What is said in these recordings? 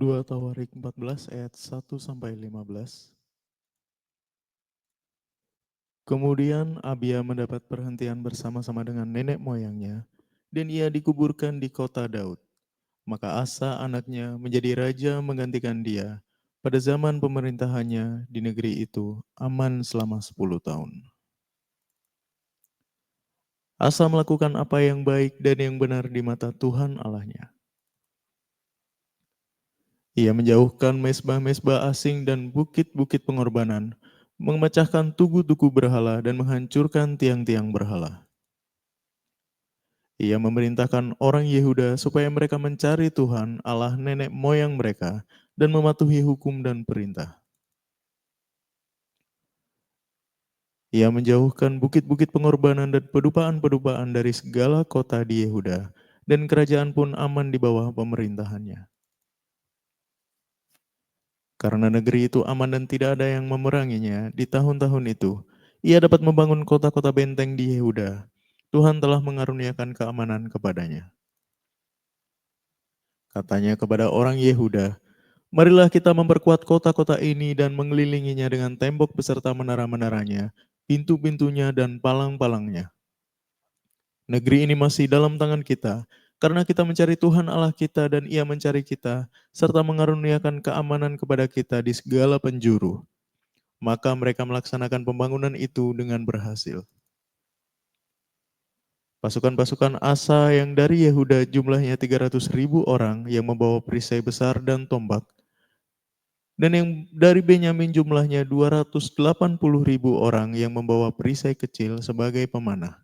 2 Tawarik 14 ayat 1-15. Kemudian Abia mendapat perhentian bersama-sama dengan nenek moyangnya, dan ia dikuburkan di kota Daud. Maka Asa anaknya menjadi raja menggantikan dia. Pada zaman pemerintahannya di negeri itu aman selama 10 tahun. Asa melakukan apa yang baik dan yang benar di mata Tuhan Allahnya. Ia menjauhkan mezbah-mezbah asing dan bukit-bukit pengorbanan, memecahkan tugu-tugu berhala dan menghancurkan tiang-tiang berhala. Ia memerintahkan orang Yehuda supaya mereka mencari Tuhan Allah nenek moyang mereka dan mematuhi hukum dan perintah. Ia menjauhkan bukit-bukit pengorbanan dan pedupaan-pedupaan dari segala kota di Yehuda, dan kerajaan pun aman di bawah pemerintahannya. Karena negeri itu aman dan tidak ada yang memeranginya di tahun-tahun itu, ia dapat membangun kota-kota benteng di Yehuda. Tuhan telah mengaruniakan keamanan kepadanya. Katanya kepada orang Yehuda, marilah kita memperkuat kota-kota ini dan mengelilinginya dengan tembok beserta menara-menaranya, pintu-pintunya dan palang-palangnya. Negeri ini masih dalam tangan kita, karena kita mencari Tuhan Allah kita dan Ia mencari kita, serta mengaruniakan keamanan kepada kita di segala penjuru. Maka mereka melaksanakan pembangunan itu dengan berhasil. Pasukan-pasukan Asa yang dari Yehuda jumlahnya 300.000 orang yang membawa perisai besar dan tombak, dan yang dari Benyamin jumlahnya 280.000 orang yang membawa perisai kecil sebagai pemanah.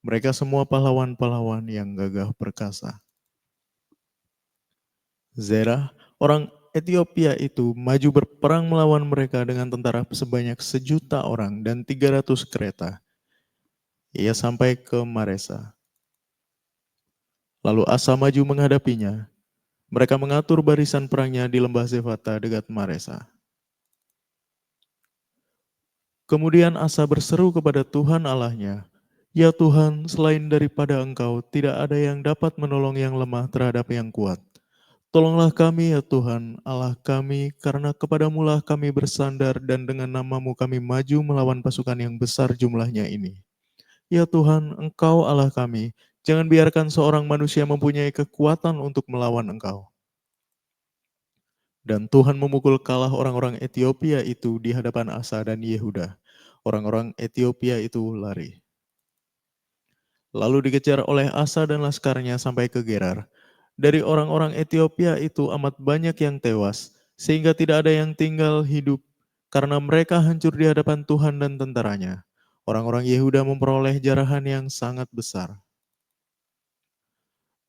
Mereka semua pahlawan-pahlawan yang gagah perkasa. Zerah, orang Ethiopia itu maju berperang melawan mereka dengan tentara sebanyak 1.000.000 orang dan 300 kereta. Ia sampai ke Maresa. Lalu Asa maju menghadapinya. Mereka mengatur barisan perangnya di lembah Zefata dekat Maresa. Kemudian Asa berseru kepada Tuhan Allahnya, "Ya Tuhan, selain daripada Engkau, tidak ada yang dapat menolong yang lemah terhadap yang kuat. Tolonglah kami ya Tuhan, Allah kami, karena kepadamulah kami bersandar dan dengan namamu kami maju melawan pasukan yang besar jumlahnya ini. Ya Tuhan, Engkau Allah kami, jangan biarkan seorang manusia mempunyai kekuatan untuk melawan Engkau." Dan Tuhan memukul kalah orang-orang Ethiopia itu di hadapan Asa dan Yehuda. Orang-orang Ethiopia itu lari. Lalu dikejar oleh Asa dan laskarnya sampai ke Gerar. Dari orang-orang Ethiopia itu amat banyak yang tewas, sehingga tidak ada yang tinggal hidup, karena mereka hancur di hadapan Tuhan dan tentaranya. Orang-orang Yehuda memperoleh jarahan yang sangat besar.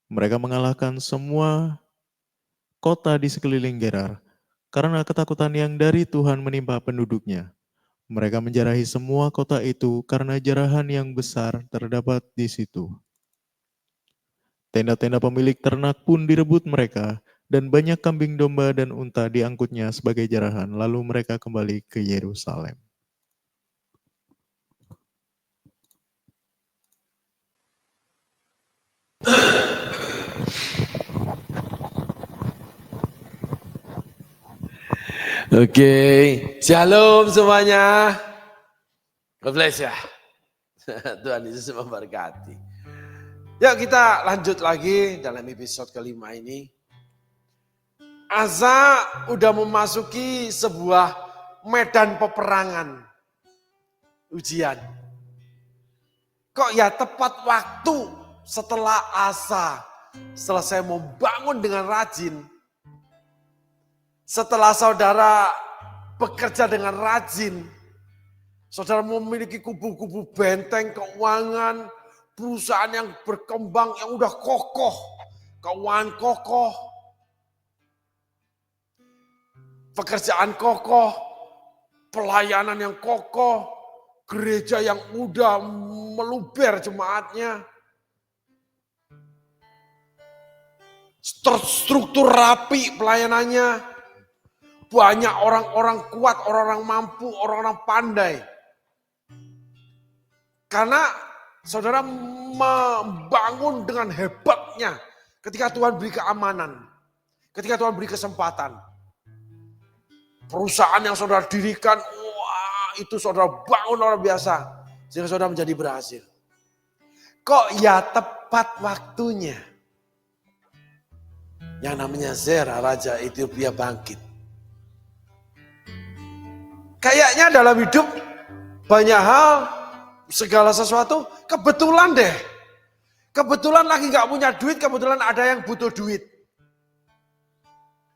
Mereka mengalahkan semua kota di sekeliling Gerar, karena ketakutan yang dari Tuhan menimpa penduduknya. Mereka menjarahi semua kota itu karena jarahan yang besar terdapat di situ. Tenda-tenda pemilik ternak pun direbut mereka, dan banyak kambing domba dan unta diangkutnya sebagai jarahan, lalu mereka kembali ke Yerusalem. Oke, shalom semuanya. God bless ya. Tuhan Yesus memberkati. Yuk kita lanjut lagi dalam episode kelima ini. Asa udah memasuki sebuah medan peperangan. Ujian. Kok ya tepat waktu setelah Asa selesai membangun dengan rajin. Setelah saudara bekerja dengan rajin, saudara memiliki kubu-kubu benteng keuangan, perusahaan yang berkembang, yang udah kokoh, keuangan kokoh, pekerjaan kokoh, pelayanan yang kokoh, gereja yang udah meluber jemaatnya, terstruktur rapi pelayanannya, banyak orang-orang kuat, orang-orang mampu, orang-orang pandai. Karena saudara membangun dengan hebatnya ketika Tuhan beri keamanan. Ketika Tuhan beri kesempatan. Perusahaan yang saudara dirikan, wah itu saudara bangun luar biasa. Sehingga saudara menjadi berhasil. Kok ya tepat waktunya. Yang namanya Zera, Raja Ethiopia bangkit. Kayaknya dalam hidup banyak hal, segala sesuatu kebetulan deh. Kebetulan lagi gak punya duit, kebetulan ada yang butuh duit.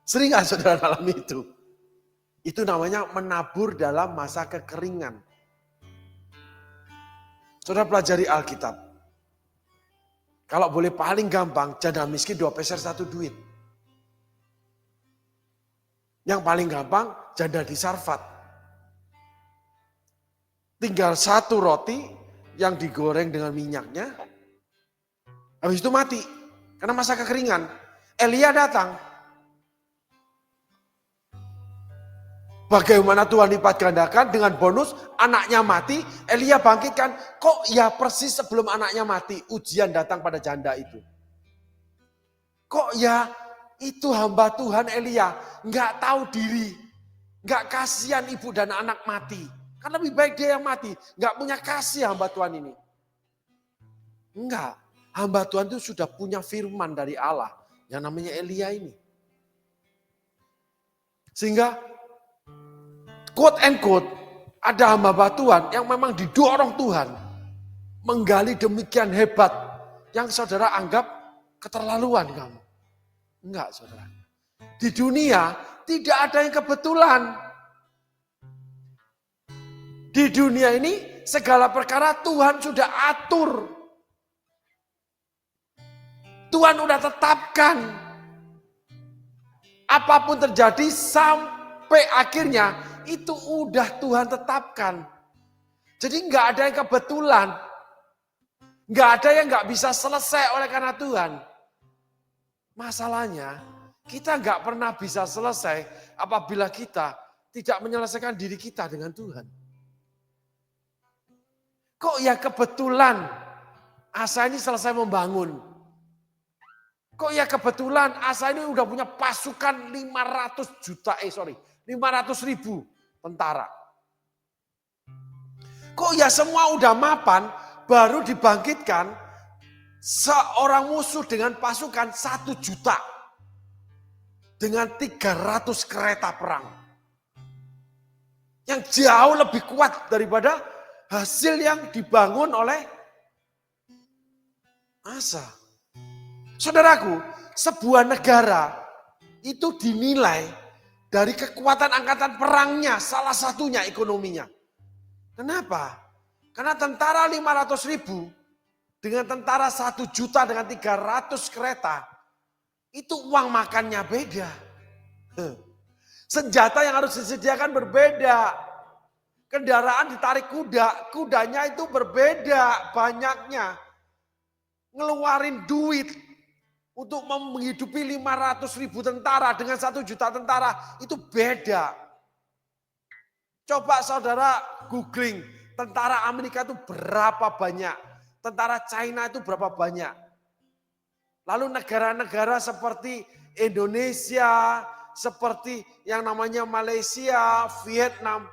Sering gak saudara alami itu? Itu namanya menabur dalam masa kekeringan. Saudara pelajari Alkitab. Kalau boleh paling gampang, janda miskin 2 peser 1 duit. Yang paling gampang, janda di Sarfat. Tinggal 1 roti yang digoreng dengan minyaknya. Habis itu mati. Karena masa kekeringan. Elia datang. Bagaimana Tuhan lipat gandakan dengan bonus anaknya mati, Elia bangkitkan. Kok ya persis sebelum anaknya mati, ujian datang pada janda itu. Kok ya itu hamba Tuhan Elia nggak tahu diri, nggak kasihan ibu dan anak mati. Kan lebih baik dia yang mati, nggak punya kasih hamba Tuhan ini. Enggak, hamba Tuhan itu sudah punya firman dari Allah yang namanya Elia ini. Sehingga quote and quote, ada hamba Tuhan yang memang didorong Tuhan menggali demikian hebat yang saudara anggap keterlaluan kamu. Enggak saudara. Di dunia tidak ada yang kebetulan. Di dunia ini segala perkara Tuhan sudah atur. Tuhan sudah tetapkan. Apapun terjadi sampai akhirnya itu udah Tuhan tetapkan. Jadi nggak ada yang kebetulan. Nggak ada yang nggak bisa selesai oleh karena Tuhan. Masalahnya kita nggak pernah bisa selesai apabila kita tidak menyelesaikan diri kita dengan Tuhan. Kok ya kebetulan Asa ini selesai membangun. Kok ya kebetulan Asa ini udah punya pasukan 500.000 tentara. Kok ya semua udah mapan, baru dibangkitkan seorang musuh dengan pasukan 1 juta. Dengan 300 kereta perang. Yang jauh lebih kuat daripada hasil yang dibangun oleh Asa. Saudaraku, sebuah negara itu dinilai dari kekuatan angkatan perangnya, salah satunya ekonominya. Kenapa? Karena tentara 500.000 dengan tentara 1 juta dengan 300 kereta, itu uang makannya beda. Senjata yang harus disediakan berbeda. Kendaraan ditarik kuda, kudanya itu berbeda banyaknya. Ngeluarin duit untuk menghidupi 500.000 tentara dengan 1 juta tentara itu beda. Coba saudara googling tentara Amerika itu berapa banyak, tentara China itu berapa banyak. Lalu negara-negara seperti Indonesia, seperti yang namanya Malaysia, Vietnam,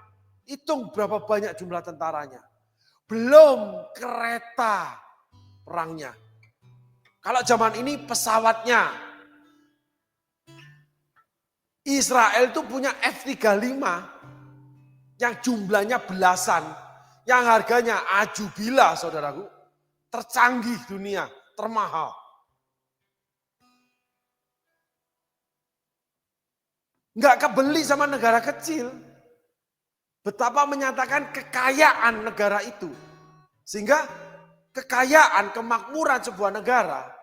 hitung berapa banyak jumlah tentaranya. Belum kereta perangnya. Kalau zaman ini pesawatnya. Israel itu punya F-35 yang jumlahnya belasan. Yang harganya ajubila saudaraku. Tercanggih dunia, termahal. Nggak kebeli sama negara kecil. Betapa menyatakan kekayaan negara itu. Sehingga kekayaan, kemakmuran sebuah negara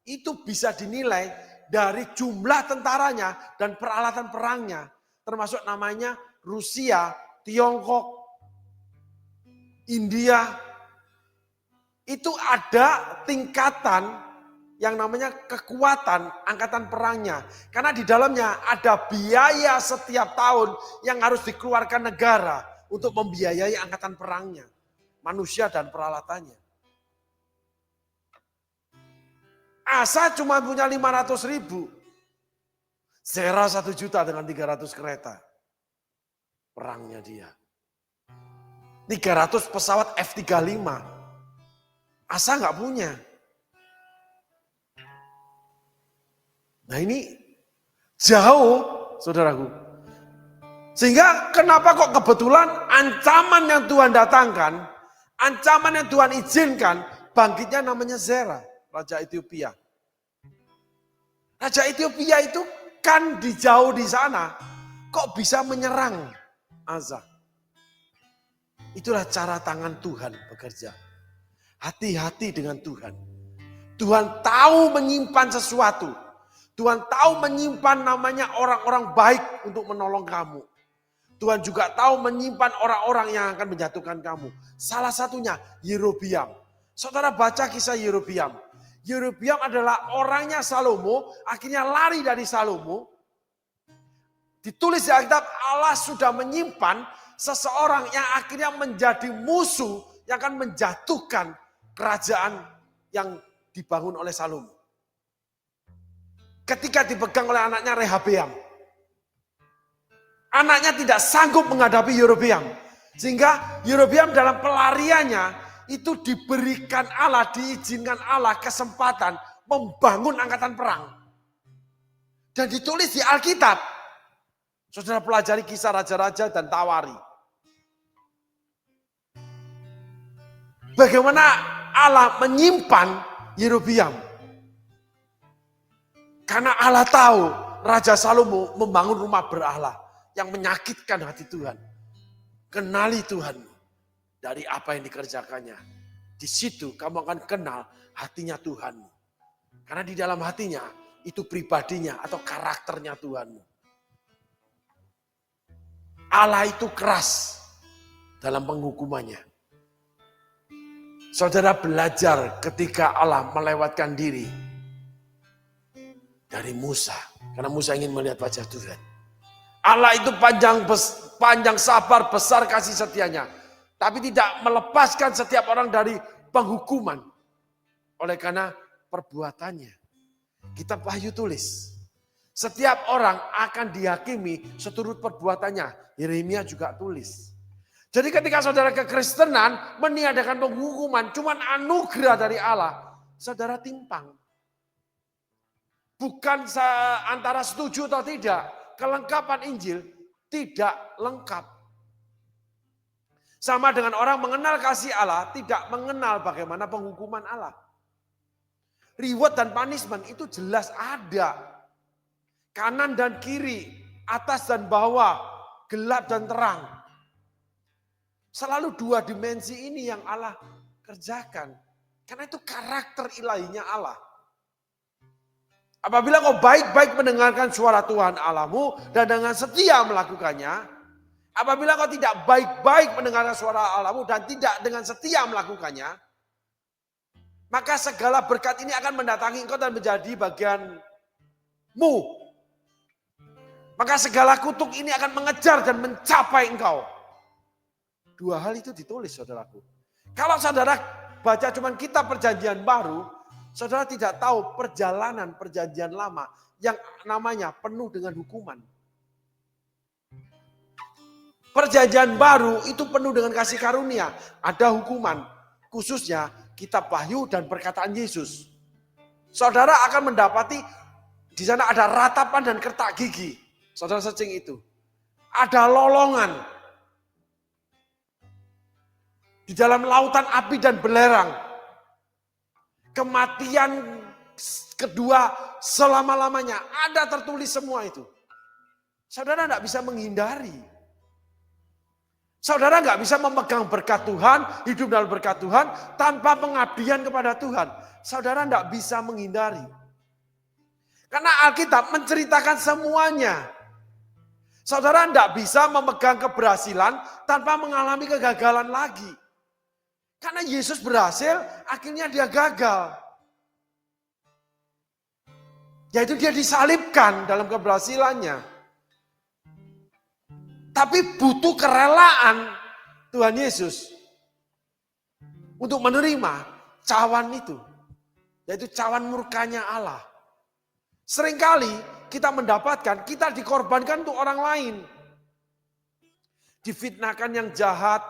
itu bisa dinilai dari jumlah tentaranya dan peralatan perangnya. Termasuk namanya Rusia, Tiongkok, India. Itu ada tingkatan yang namanya kekuatan angkatan perangnya. Karena di dalamnya ada biaya setiap tahun yang harus dikeluarkan negara untuk membiayai angkatan perangnya. Manusia dan peralatannya. Asa cuma punya 500.000. Zera 1 juta dengan 300 kereta. Perangnya dia. 300 pesawat F-35. Asa nggak punya. Nah ini jauh, saudaraku. Sehingga kenapa kok kebetulan ancaman yang Tuhan datangkan, ancaman yang Tuhan izinkan, bangkitnya namanya Zera, Raja Ethiopia. Raja Ethiopia itu kan jauh di sana, kok bisa menyerang Asa. Itulah cara tangan Tuhan bekerja. Hati-hati dengan Tuhan. Tuhan tahu menyimpan sesuatu. Tuhan tahu menyimpan namanya orang-orang baik untuk menolong kamu. Tuhan juga tahu menyimpan orang-orang yang akan menjatuhkan kamu. Salah satunya Yerobeam. Saudara baca kisah Yerobeam. Yerobeam adalah orangnya Salomo, akhirnya lari dari Salomo. Ditulis di Alkitab, Allah sudah menyimpan seseorang yang akhirnya menjadi musuh yang akan menjatuhkan kerajaan yang dibangun oleh Salomo. Ketika dipegang oleh anaknya Rehabeam. Anaknya tidak sanggup menghadapi Yerobeam. Sehingga Yerobeam dalam pelariannya itu diberikan Allah, diizinkan Allah kesempatan membangun angkatan perang. Dan ditulis di Alkitab. Saudara pelajari kisah raja-raja dan Tawari. Bagaimana Allah menyimpan Yerobeam. Karena Allah tahu Raja Salomo membangun rumah berhala yang menyakitkan hati Tuhan. Kenali Tuhan dari apa yang dikerjakannya. Di situ kamu akan kenal hatinya Tuhan. Karena di dalam hatinya itu pribadinya atau karakternya Tuhan. Allah itu keras dalam penghukumannya. Saudara belajar ketika Allah melewatkan diri dari Musa. Karena Musa ingin melihat wajah Tuhan. Allah itu panjang sabar, besar kasih setianya. Tapi tidak melepaskan setiap orang dari penghukuman. Oleh karena perbuatannya. Kitab Wahyu tulis. Setiap orang akan dihakimi seturut perbuatannya. Yeremia juga tulis. Jadi ketika saudara kekristenan meniadakan penghukuman. Cuman anugerah dari Allah. Saudara timpang. Bukan antara setuju atau tidak. Kelengkapan Injil tidak lengkap. Sama dengan orang mengenal kasih Allah, tidak mengenal bagaimana penghukuman Allah. Reward dan punishment itu jelas ada. Kanan dan kiri, atas dan bawah, gelap dan terang. Selalu dua dimensi ini yang Allah kerjakan. Karena itu karakter ilahinya Allah. Apabila kau baik-baik mendengarkan suara Tuhan Allahmu dan dengan setia melakukannya. Apabila kau tidak baik-baik mendengarkan suara Allahmu dan tidak dengan setia melakukannya. Maka segala berkat ini akan mendatangi engkau dan menjadi bagianmu. Maka segala kutuk ini akan mengejar dan mencapai engkau. Dua hal itu ditulis saudaraku. Kalau saudara baca cuma kitab perjanjian baru. Saudara tidak tahu perjalanan perjanjian lama yang namanya penuh dengan hukuman. Perjanjian baru itu penuh dengan kasih karunia. Ada hukuman, khususnya kitab Wahyu dan perkataan Yesus. Saudara akan mendapati di sana ada ratapan dan kertak gigi. Saudara searching itu. Ada lolongan. Di dalam lautan api dan belerang. Kematian kedua selama-lamanya. Ada tertulis semua itu. Saudara tidak bisa menghindari. Saudara nggak bisa memegang berkat Tuhan, hidup dalam berkat Tuhan, tanpa pengabdian kepada Tuhan. Saudara tidak bisa menghindari. Karena Alkitab menceritakan semuanya. Saudara tidak bisa memegang keberhasilan tanpa mengalami kegagalan lagi. Karena Yesus berhasil, akhirnya dia gagal. Yaitu dia disalibkan dalam keberhasilannya. Tapi butuh kerelaan Tuhan Yesus untuk menerima cawan itu. Yaitu cawan murkanya Allah. Seringkali kita mendapatkan, kita dikorbankan untuk orang lain. Difitnahkan yang jahat,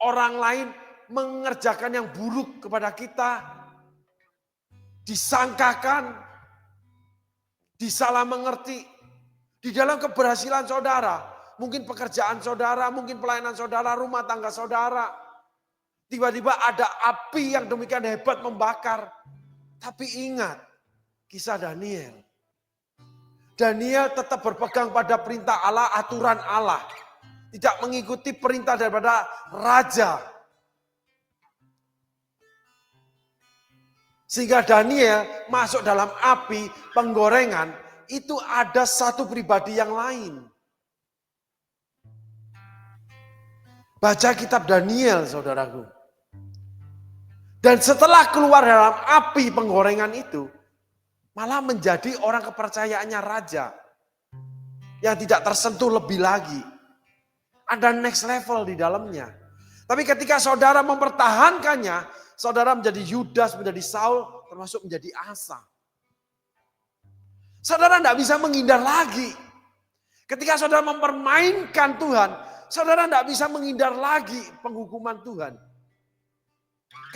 orang lain mengerjakan yang buruk kepada kita, disangkakan, disalah mengerti. Di dalam keberhasilan saudara, mungkin pekerjaan saudara, mungkin pelayanan saudara, rumah tangga saudara, tiba-tiba ada api yang demikian hebat membakar. Tapi ingat, kisah Daniel. Daniel tetap berpegang pada perintah Allah, aturan Allah. Tidak mengikuti perintah daripada raja. Sehingga Daniel masuk dalam api penggorengan, itu ada satu pribadi yang lain. Baca kitab Daniel, saudaraku. Dan setelah keluar dalam api penggorengan itu, malah menjadi orang kepercayaannya raja. Yang tidak tersentuh lebih lagi. Ada next level di dalamnya. Tapi ketika saudara mempertahankannya, saudara menjadi Yudas, menjadi Saul, termasuk menjadi Asa. Saudara tidak bisa menghindar lagi. Ketika saudara mempermainkan Tuhan, saudara tidak bisa menghindar lagi penghukuman Tuhan.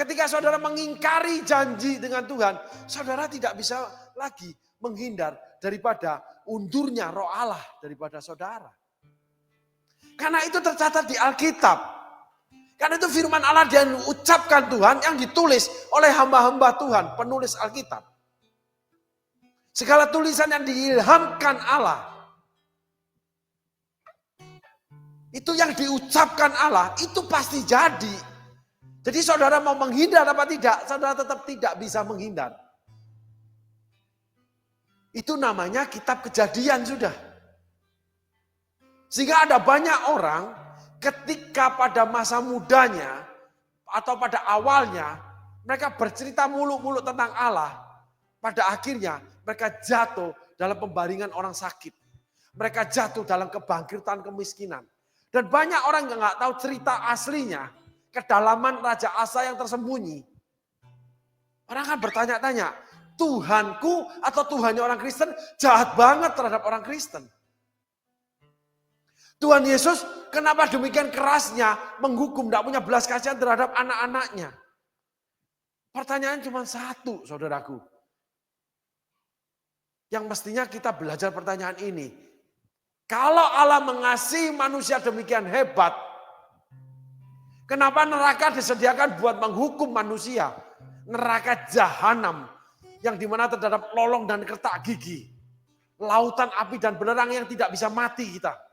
Ketika saudara mengingkari janji dengan Tuhan, saudara tidak bisa lagi menghindar daripada undurnya roh Allah daripada saudara. Karena itu tercatat di Alkitab. Karena itu firman Allah yang diucapkan Tuhan, yang ditulis oleh hamba-hamba Tuhan, penulis Alkitab. Segala tulisan yang diilhamkan Allah, itu yang diucapkan Allah, itu pasti jadi. Jadi saudara mau menghindar apa tidak, saudara tetap tidak bisa menghindar. Itu namanya kitab Kejadian sudah. Sehingga ada banyak orang ketika pada masa mudanya atau pada awalnya mereka bercerita muluk-muluk tentang Allah. Pada akhirnya mereka jatuh dalam pembaringan orang sakit. Mereka jatuh dalam kebangkitan kemiskinan. Dan banyak orang yang nggak tahu cerita aslinya. Kedalaman Raja Asa yang tersembunyi. Orang kan bertanya-tanya, Tuhanku atau Tuhannya orang Kristen jahat banget terhadap orang Kristen. Tuhan Yesus kenapa demikian kerasnya menghukum, tidak punya belas kasihan terhadap anak-anaknya. Pertanyaan cuma satu, saudaraku. Yang mestinya kita belajar pertanyaan ini. Kalau Allah mengasihi manusia demikian hebat, kenapa neraka disediakan buat menghukum manusia? Neraka jahanam yang dimana terdapat lolong dan kertak gigi. Lautan api dan belerang yang tidak bisa mati kita.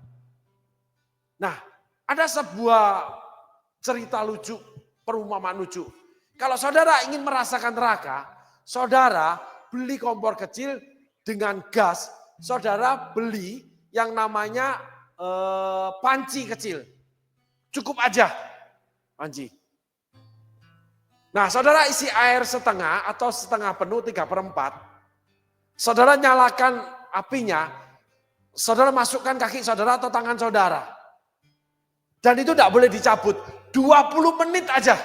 Nah, ada sebuah cerita lucu, perumpamaan lucu. Kalau saudara ingin merasakan neraka, saudara beli kompor kecil dengan gas, saudara beli yang namanya panci kecil. Cukup aja, panci. Nah, saudara isi air setengah atau setengah penuh 3/4. Saudara nyalakan apinya, saudara masukkan kaki saudara atau tangan saudara. Dan itu tidak boleh dicabut. 20 menit aja.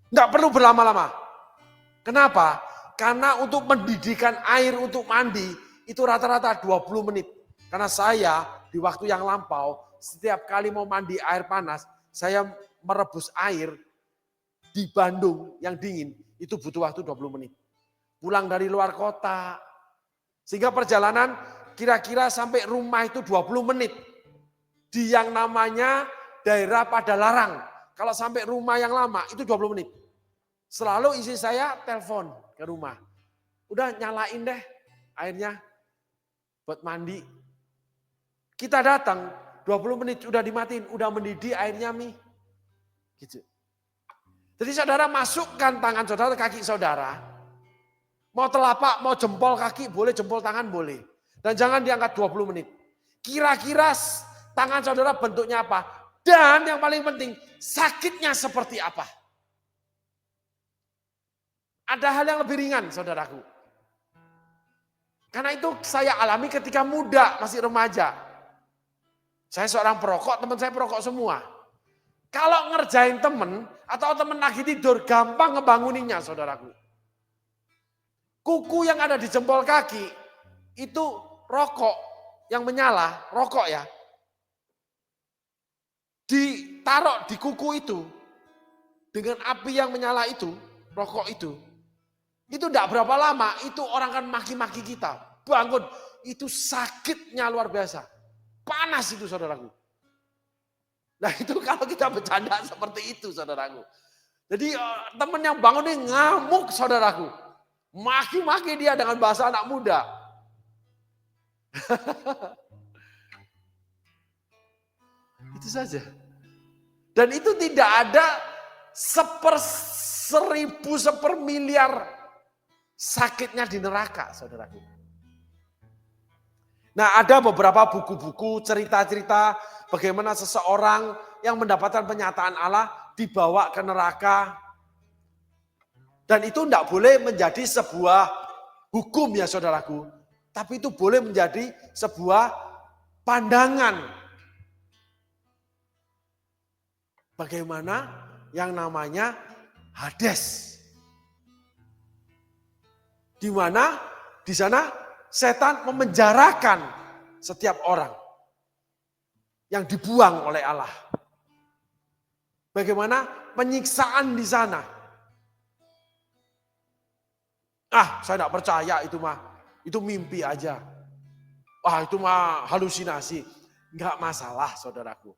Tidak perlu berlama-lama. Kenapa? Karena untuk mendidihkan air untuk mandi, itu rata-rata 20 menit. Karena saya di waktu yang lampau, setiap kali mau mandi air panas, saya merebus air di Bandung yang dingin, itu butuh waktu 20 menit. Pulang dari luar kota. Sehingga perjalanan kira-kira sampai rumah itu 20 menit. Di yang namanya daerah Padalarang. Kalau sampai rumah yang lama itu 20 menit. Selalu isi saya telepon ke rumah. Udah nyalain deh airnya buat mandi. Kita datang 20 menit udah dimatiin, udah mendidih airnya Mi. Gitu. Jadi saudara masukkan tangan saudara ke kaki saudara. Mau telapak, mau jempol kaki boleh, jempol tangan boleh. Dan jangan diangkat 20 menit. Kira-kira tangan saudara bentuknya apa? Dan yang paling penting, sakitnya seperti apa? Ada hal yang lebih ringan, saudaraku. Karena itu saya alami ketika muda, masih remaja. Saya seorang perokok, teman saya perokok semua. Kalau ngerjain temen, atau temen lagi tidur, gampang ngebanguninnya, saudaraku. kuku yang ada di jempol kaki itu rokok yang menyala, rokok ya. Ditaruh di kuku itu dengan api yang menyala itu, rokok itu tidak berapa lama itu orang kan maki-maki kita. Bangun, itu sakitnya luar biasa. Panas itu saudaraku. Nah itu kalau kita bercanda seperti itu saudaraku. Jadi teman yang bangun ini ngamuk saudaraku. Maki-maki dia dengan bahasa anak muda. Itu saja. Dan itu tidak ada seper-1000 sepermiliar sakitnya di neraka saudaraku. Nah ada beberapa buku-buku cerita-cerita bagaimana seseorang yang mendapatkan penyataan Allah dibawa ke neraka. Dan itu tidak boleh menjadi sebuah hukum ya saudaraku. Tapi itu boleh menjadi sebuah pandangan. Bagaimana yang namanya Hades. Di mana di sana setan memenjarakan setiap orang yang dibuang oleh Allah. Bagaimana penyiksaan di sana. Saya tidak percaya itu mah. Itu mimpi aja. Itu mah halusinasi. Enggak masalah saudaraku.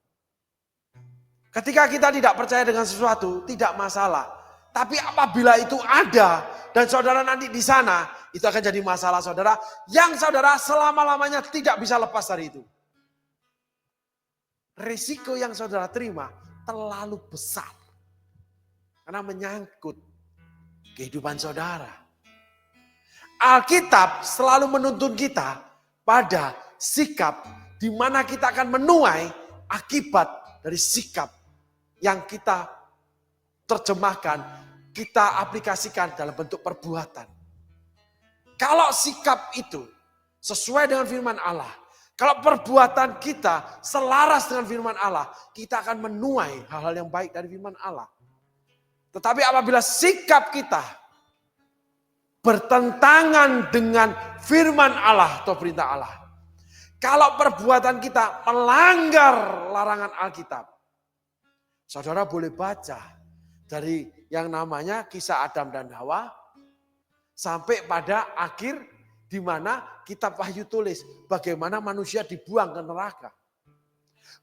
Ketika kita tidak percaya dengan sesuatu, tidak masalah. Tapi apabila itu ada dan saudara nanti di sana, itu akan jadi masalah saudara. Yang saudara selama-lamanya tidak bisa lepas dari itu. Risiko yang saudara terima terlalu besar. Karena menyangkut kehidupan saudara. Alkitab selalu menuntun kita pada sikap di mana kita akan menuai akibat dari sikap yang kita terjemahkan, kita aplikasikan dalam bentuk perbuatan. Kalau sikap itu sesuai dengan firman Allah, kalau perbuatan kita selaras dengan firman Allah, kita akan menuai hal-hal yang baik dari firman Allah. Tetapi apabila sikap kita bertentangan dengan firman Allah atau perintah Allah, kalau perbuatan kita melanggar larangan Alkitab, saudara boleh baca dari yang namanya kisah Adam dan Hawa sampai pada akhir di mana kitab Wahyu tulis bagaimana manusia dibuang ke neraka.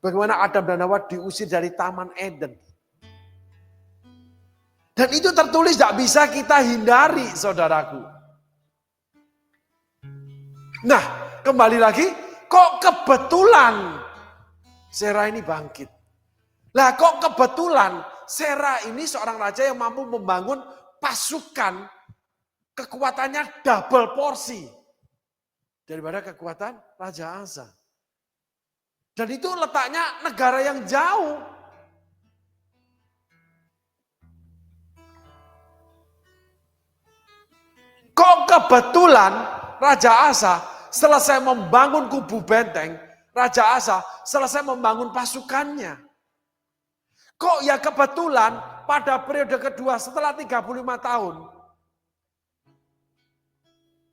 Bagaimana Adam dan Hawa diusir dari Taman Eden. Dan itu tertulis tidak bisa kita hindari saudaraku. Nah kembali lagi, kok kebetulan Sera ini bangkit. Lah kok kebetulan Sera ini seorang raja yang mampu membangun pasukan kekuatannya double porsi daripada kekuatan Raja Asa. Dan itu letaknya negara yang jauh. Kok kebetulan Raja Asa selesai membangun kubu benteng, Raja Asa selesai membangun pasukannya. Kok ya kebetulan pada periode kedua setelah 35 tahun.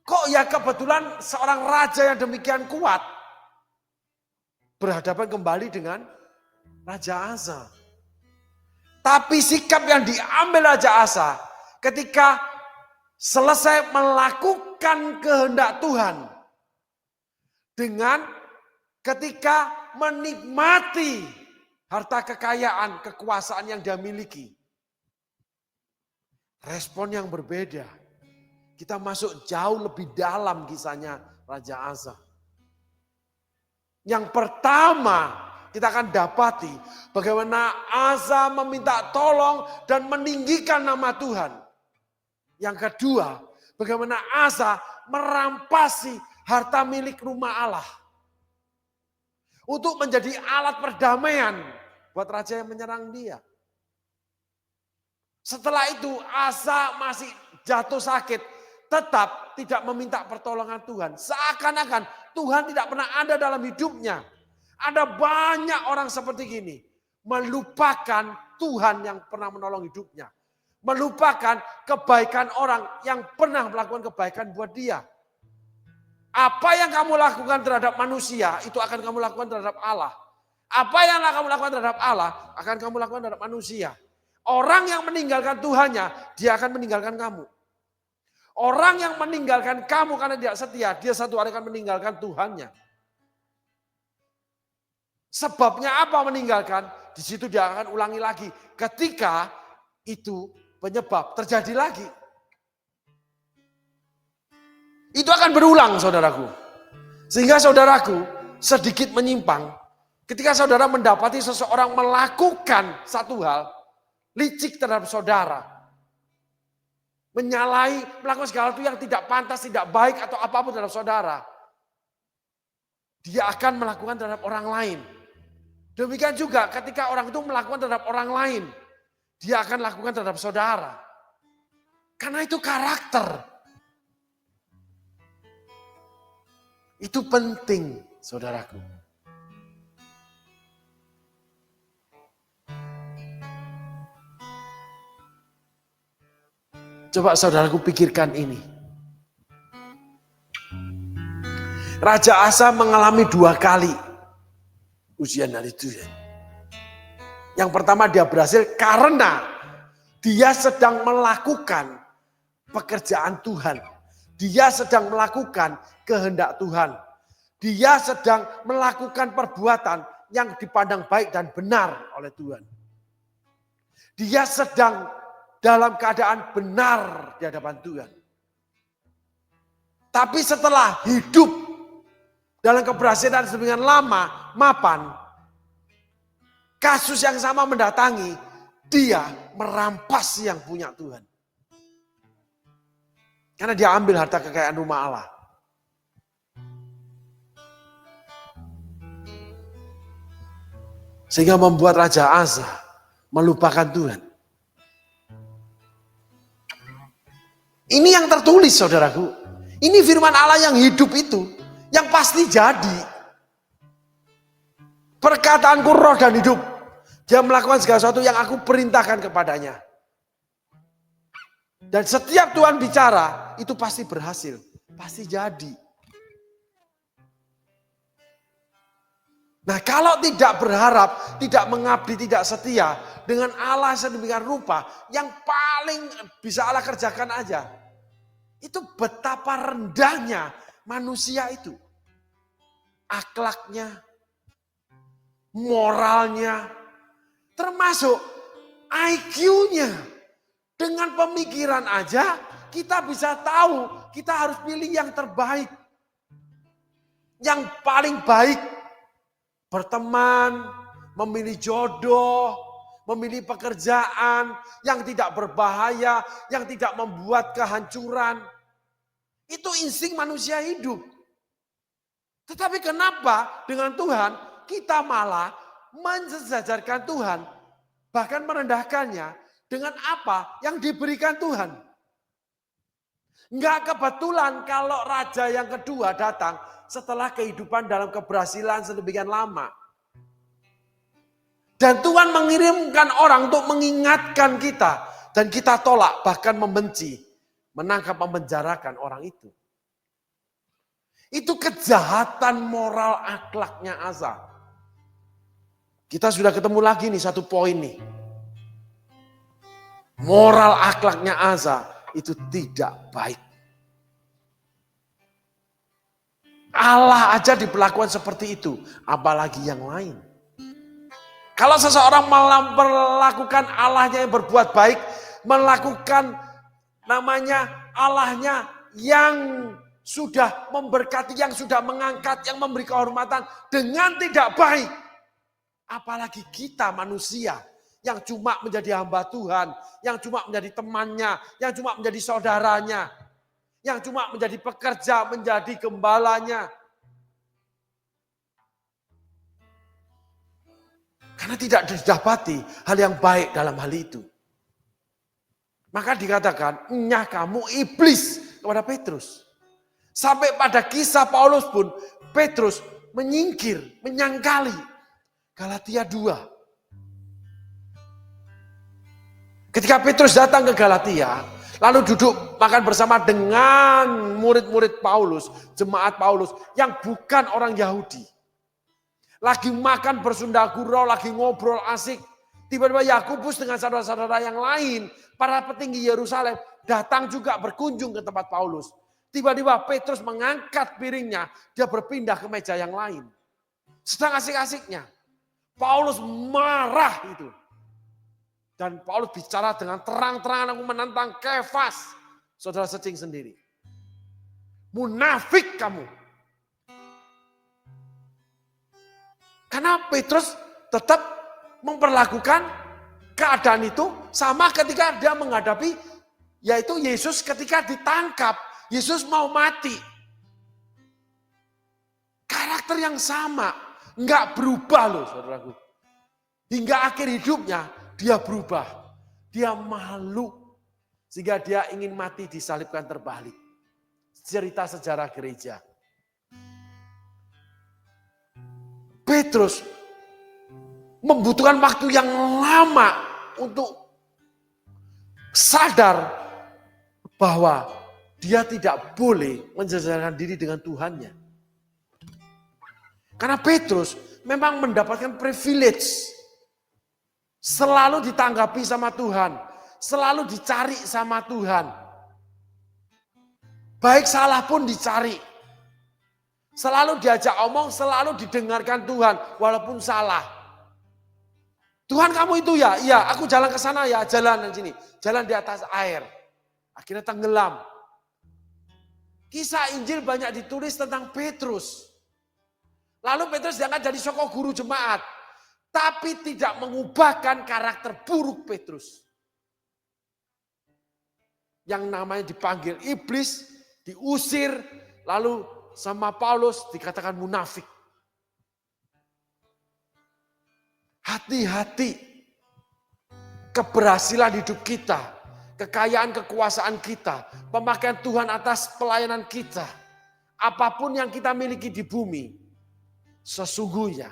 Kok ya kebetulan seorang raja yang demikian kuat berhadapan kembali dengan Raja Asa. Tapi sikap yang diambil Raja Asa ketika selesai melakukan kehendak Tuhan dengan ketika menikmati harta kekayaan, kekuasaan yang dia miliki. Respon yang berbeda. Kita masuk jauh lebih dalam kisahnya Raja Asa. Yang pertama kita akan dapati bagaimana Asa meminta tolong dan meninggikan nama Tuhan. Yang kedua, bagaimana Asa merampasi harta milik rumah Allah. Untuk menjadi alat perdamaian buat raja yang menyerang dia. Setelah itu Asa masih jatuh sakit. Tetap tidak meminta pertolongan Tuhan. Seakan-akan Tuhan tidak pernah ada dalam hidupnya. Ada banyak orang seperti gini. Melupakan Tuhan yang pernah menolong hidupnya. Melupakan kebaikan orang yang pernah melakukan kebaikan buat dia. Apa yang kamu lakukan terhadap manusia, itu akan kamu lakukan terhadap Allah. Apa yang kamu lakukan terhadap Allah, akan kamu lakukan terhadap manusia. Orang yang meninggalkan Tuhannya, dia akan meninggalkan kamu. Orang yang meninggalkan kamu karena tidak setia, dia satu hari akan meninggalkan Tuhannya. Sebabnya apa meninggalkan? Di situ dia akan ulangi lagi. Ketika itu penyebab terjadi lagi. Itu akan berulang, saudaraku. Sehingga saudaraku sedikit menyimpang. Ketika saudara mendapati seseorang melakukan satu hal, licik terhadap saudara. Menyalahi, melakukan segala sesuatu yang tidak pantas, tidak baik atau apapun terhadap saudara. Dia akan melakukan terhadap orang lain. Demikian juga ketika orang itu melakukan terhadap orang lain. Dia akan lakukan terhadap saudara. Karena itu karakter. Itu penting, saudaraku. Coba saudaraku pikirkan ini. Raja Asa mengalami 2 kali ujian dari Tuhan. Yang pertama dia berhasil karena dia sedang melakukan pekerjaan Tuhan. Dia sedang melakukan kehendak Tuhan. Dia sedang melakukan perbuatan yang dipandang baik dan benar oleh Tuhan. Dia sedang dalam keadaan benar di hadapan Tuhan. Tapi setelah hidup dalam keberhasilan sedemikian lama, mapan, kasus yang sama mendatangi, dia merampas yang punya Tuhan. Karena dia ambil harta kekayaan rumah Allah. Sehingga membuat Raja Asa melupakan Tuhan. Ini yang tertulis, saudaraku. Ini firman Allah yang hidup itu, yang pasti jadi. Perkataanku roh dan hidup. Dia melakukan segala sesuatu yang aku perintahkan kepadanya. Dan setiap Tuhan bicara, itu pasti berhasil. Pasti jadi. Nah, kalau tidak berharap, tidak mengabdi, tidak setia dengan Allah sedemikian rupa, yang paling bisa Allah kerjakan aja. Itu betapa rendahnya manusia itu. Akhlaknya, moralnya, termasuk IQ-nya. Dengan pemikiran aja kita bisa tahu kita harus pilih yang terbaik. Yang paling baik. Berteman, memilih jodoh, memilih pekerjaan yang tidak berbahaya, yang tidak membuat kehancuran. Itu insting manusia hidup. Tetapi kenapa dengan Tuhan kita malah mensejajarkan Tuhan, bahkan merendahkannya dengan apa yang diberikan Tuhan. Enggak kebetulan kalau raja yang kedua datang setelah kehidupan dalam keberhasilan sedemikian lama. Dan Tuhan mengirimkan orang untuk mengingatkan kita. Dan kita tolak, bahkan membenci. Menangkap, memenjarakan orang itu. Itu kejahatan moral akhlaknya Asa. Kita sudah ketemu lagi nih satu poin nih. Moral akhlaknya Asa itu tidak baik. Allah aja diperlakukan seperti itu, apalagi yang lain. Kalau seseorang melakukan Allahnya yang berbuat baik, melakukan namanya Allahnya yang sudah memberkati, yang sudah mengangkat, yang memberi kehormatan dengan tidak baik. Apalagi kita manusia yang cuma menjadi hamba Tuhan, yang cuma menjadi temannya, yang cuma menjadi saudaranya. Yang cuma menjadi pekerja, menjadi gembalanya. Karena tidak didapati hal yang baik dalam hal itu. Maka dikatakan, nyah kamu iblis kepada Petrus. Sampai pada kisah Paulus pun, Petrus menyingkir, menyangkali. Galatia 2. Ketika Petrus datang ke Galatia, lalu duduk makan bersama dengan murid-murid Paulus, jemaat Paulus yang bukan orang Yahudi. Lagi makan bersunda gurau, lagi ngobrol asik. Tiba-tiba Yakobus dengan saudara-saudara yang lain, para petinggi Yerusalem, datang juga berkunjung ke tempat Paulus. Tiba-tiba Petrus mengangkat piringnya, dia berpindah ke meja yang lain. Sedang asik-asiknya. Paulus marah itu. Dan Paulus bicara dengan terang-terangan, aku menentang Kefas. Saudara searching sendiri. Munafik kamu. Karena Petrus tetap memperlakukan keadaan itu sama ketika dia menghadapi, yaitu Yesus ketika ditangkap. Yesus mau mati. Karakter yang sama. Enggak berubah loh saudaraku. Hingga akhir hidupnya dia berubah. Dia malu. Sehingga dia ingin mati disalibkan terbalik. Cerita sejarah gereja. Petrus membutuhkan waktu yang lama untuk sadar bahwa dia tidak boleh mensesuaikan diri dengan Tuhannya. Karena Petrus memang mendapatkan privilege. Selalu ditanggapi sama Tuhan. Selalu dicari sama Tuhan. Baik salah pun dicari. Selalu diajak omong, selalu didengarkan Tuhan. Walaupun salah. Tuhan kamu itu ya? Iya, aku jalan ke sana ya. Jalan di sini. Jalan di atas air. Akhirnya tenggelam. Kisah Injil banyak ditulis tentang Petrus. Lalu Petrus diangkat jadi soko guru jemaat. Tapi tidak mengubahkan karakter buruk Petrus. Yang namanya dipanggil iblis, diusir, lalu sama Paulus dikatakan munafik. Hati-hati. Keberhasilan hidup kita, kekayaan kekuasaan kita, pemakaian Tuhan atas pelayanan kita, apapun yang kita miliki di bumi, sesungguhnya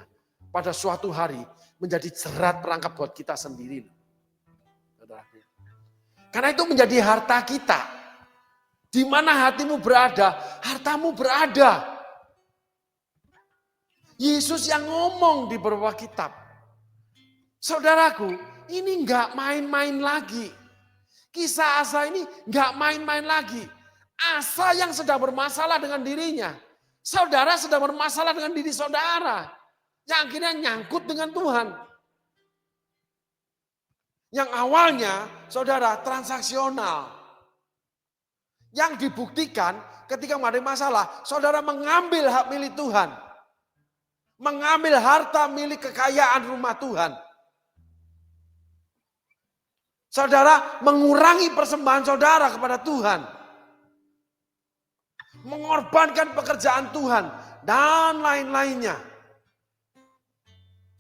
pada suatu hari menjadi jerat perangkap buat kita sendiri. Karena itu menjadi harta kita. Di mana hatimu berada, hartamu berada. Yesus yang ngomong di beberapa kitab. Saudaraku, ini enggak main-main lagi. Kisah Asa ini enggak main-main lagi. Asa yang sedang bermasalah dengan dirinya. Saudara sedang bermasalah dengan diri saudara. Yang akhirnya nyangkut dengan Tuhan. Yang awalnya saudara transaksional. Yang dibuktikan ketika menghadapi masalah, saudara mengambil hak milik Tuhan. Mengambil harta milik kekayaan rumah Tuhan. Saudara mengurangi persembahan saudara kepada Tuhan. Mengorbankan pekerjaan Tuhan dan lain-lainnya.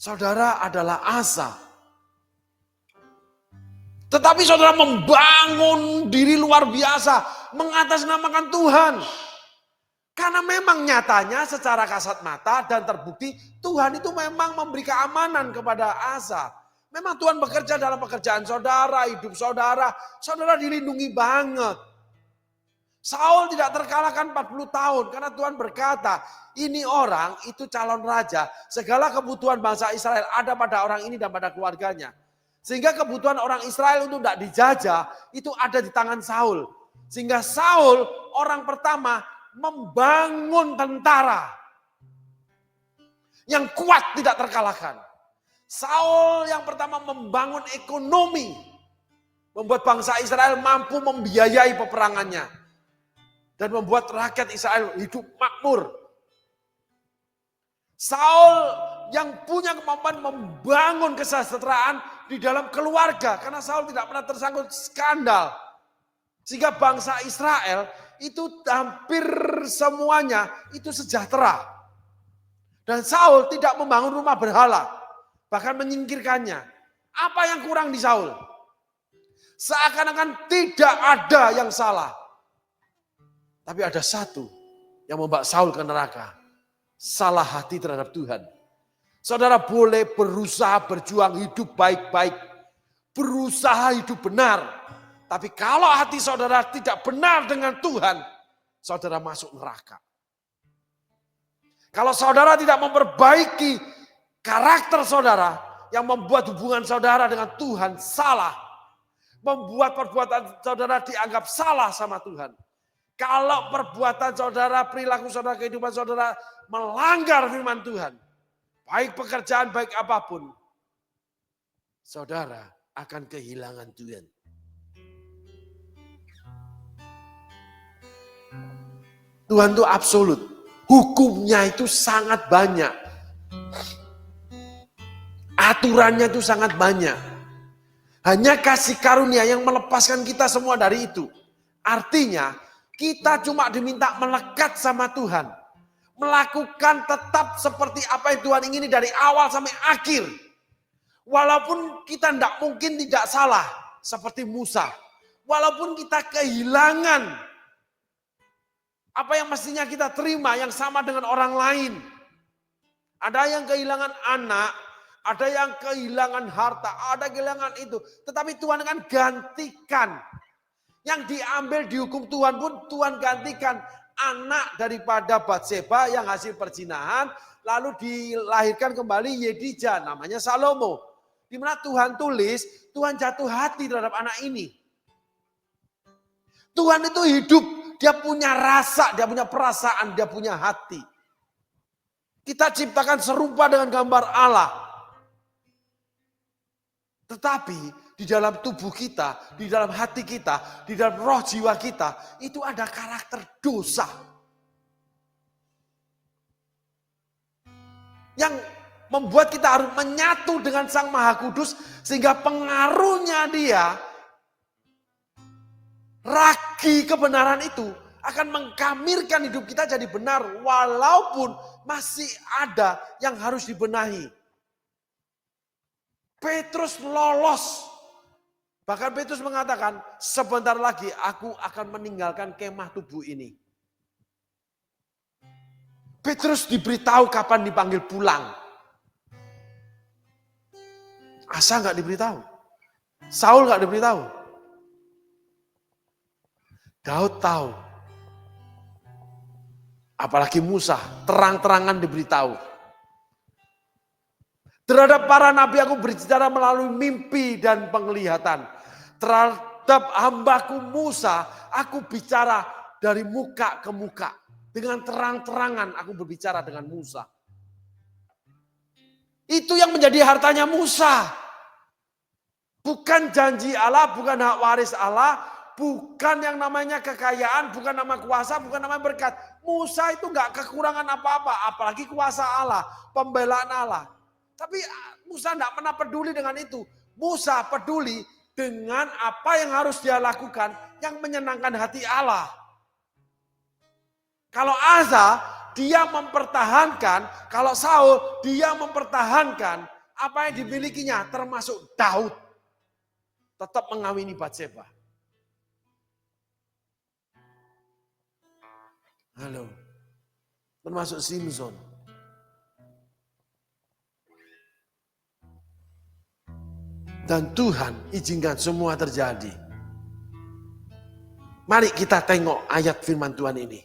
Saudara adalah Asa. Tetapi saudara membangun diri luar biasa, mengatasnamakan Tuhan. Karena memang nyatanya secara kasat mata dan terbukti Tuhan itu memang memberi keamanan kepada Asa. Memang Tuhan bekerja dalam pekerjaan saudara, hidup saudara. Saudara dilindungi banget. Saul tidak terkalahkan 40 tahun karena Tuhan berkata, ini orang itu calon raja. Segala kebutuhan bangsa Israel ada pada orang ini dan pada keluarganya. Sehingga kebutuhan orang Israel untuk tidak dijajah itu ada di tangan Saul. Sehingga Saul orang pertama membangun tentara yang kuat tidak terkalahkan. Saul yang pertama membangun ekonomi. Membuat bangsa Israel mampu membiayai peperangannya. Dan membuat rakyat Israel hidup makmur. Saul yang punya kemampuan membangun kesejahteraan di dalam keluarga. Karena Saul tidak pernah tersangkut skandal. Sehingga bangsa Israel itu hampir semuanya itu sejahtera. Dan Saul tidak membangun rumah berhala. Bahkan menyingkirkannya. Apa yang kurang di Saul? Seakan-akan tidak ada yang salah. Tapi ada satu yang membawa Saul ke neraka. Salah hati terhadap Tuhan. Saudara boleh berusaha berjuang hidup baik-baik. berusaha hidup benar. Tapi kalau hati saudara tidak benar dengan Tuhan, saudara masuk neraka. Kalau saudara tidak memperbaiki karakter saudara yang membuat hubungan saudara dengan Tuhan salah, membuat perbuatan saudara dianggap salah sama Tuhan. Kalau perbuatan saudara, perilaku saudara, kehidupan saudara melanggar firman Tuhan, baik pekerjaan, baik apapun, saudara akan kehilangan Tuhan. Tuhan itu absolut. Hukumnya itu sangat banyak. Aturannya itu sangat banyak. Hanya kasih karunia yang melepaskan kita semua dari itu. Artinya kita cuma diminta melekat sama Tuhan. Melakukan tetap seperti apa yang Tuhan ingini dari awal sampai akhir. Walaupun kita tidak mungkin tidak salah seperti Musa. Walaupun kita kehilangan apa yang mestinya kita terima yang sama dengan orang lain. Ada yang kehilangan anak, ada yang kehilangan harta, ada yang kehilangan itu. Tetapi Tuhan akan gantikan. Yang diambil dihukum Tuhan pun Tuhan gantikan. Anak daripada Batseba yang hasil perzinahan, lalu dilahirkan kembali Yedija, namanya Salomo. Di mana Tuhan tulis, Tuhan jatuh hati terhadap anak ini. Tuhan itu hidup, dia punya rasa, dia punya perasaan, dia punya hati. Kita ciptakan serupa dengan gambar Allah. Tetapi di dalam tubuh kita, di dalam hati kita, di dalam roh jiwa kita, itu ada karakter dosa. Yang membuat kita harus menyatu dengan Sang Maha Kudus, sehingga pengaruhnya dia, ragi kebenaran itu, akan mengkamirkan hidup kita jadi benar, walaupun masih ada yang harus dibenahi. Petrus lolos. Bahkan Petrus mengatakan, sebentar lagi aku akan meninggalkan kemah tubuh ini. Petrus diberitahu kapan dipanggil pulang. Asa nggak diberitahu. Saul nggak diberitahu. Daud tahu. Apalagi Musa, terang-terangan diberitahu. Terhadap para nabi aku berbicara melalui mimpi dan penglihatan. Terhadap hambaku Musa, aku bicara dari muka ke muka. Dengan terang-terangan aku berbicara dengan Musa. Itu yang menjadi hartanya Musa. Bukan janji Allah, bukan hak waris Allah, bukan yang namanya kekayaan, bukan nama kuasa, bukan nama berkat. Musa itu gak kekurangan apa-apa, apalagi kuasa Allah, pembelaan Allah. Tapi Musa tidak pernah peduli dengan itu. Musa peduli dengan apa yang harus dia lakukan yang menyenangkan hati Allah. Kalau Asa, dia mempertahankan. Kalau Saul, dia mempertahankan apa yang dimilikinya, termasuk Daud. Tetap mengawini Batseba. Halo. Termasuk Simpson. Dan Tuhan izinkan semua terjadi. Mari kita tengok ayat firman Tuhan ini.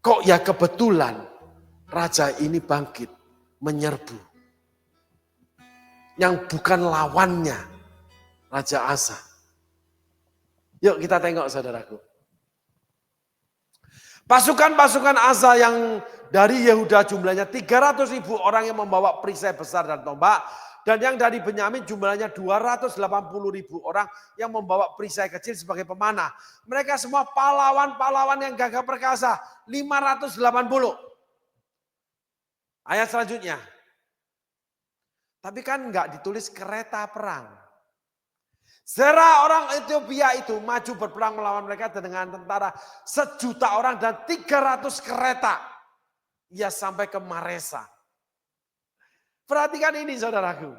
Kok ya kebetulan raja ini bangkit menyerbu. Yang bukan lawannya Raja Asa. Yuk kita tengok saudaraku. Pasukan-pasukan Asa yang dari Yehuda jumlahnya 300.000 orang yang membawa perisai besar dan tombak. Dan yang dari Benyamin jumlahnya 280.000 orang yang membawa perisai kecil sebagai pemanah. Mereka semua pahlawan-pahlawan yang gagah perkasa. 580. Ayat selanjutnya. Tapi kan enggak ditulis kereta perang. Zerah orang Ethiopia itu maju berperang melawan mereka dengan tentara 1.000.000 orang dan 300 kereta. Ia sampai ke Maresa. Perhatikan ini saudaraku.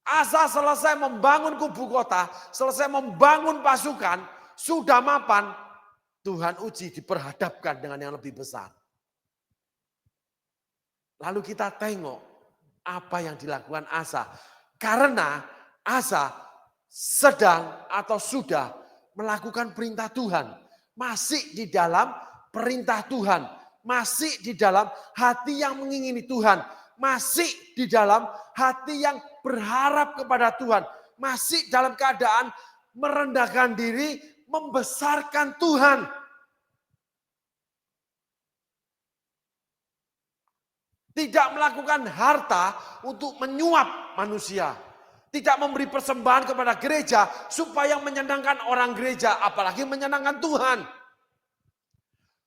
Asa selesai membangun kubu kota, selesai membangun pasukan, sudah mapan, Tuhan uji diperhadapkan dengan yang lebih besar. Lalu kita tengok apa yang dilakukan Asa. Karena Asa sedang atau sudah melakukan perintah Tuhan. Masih di dalam perintah Tuhan. Masih di dalam hati yang mengingini Tuhan. Masih di dalam hati yang berharap kepada Tuhan. Masih dalam keadaan merendahkan diri, membesarkan Tuhan. Tidak melakukan harta untuk menyuap manusia. Tidak memberi persembahan kepada gereja supaya menyenangkan orang gereja, apalagi menyenangkan Tuhan.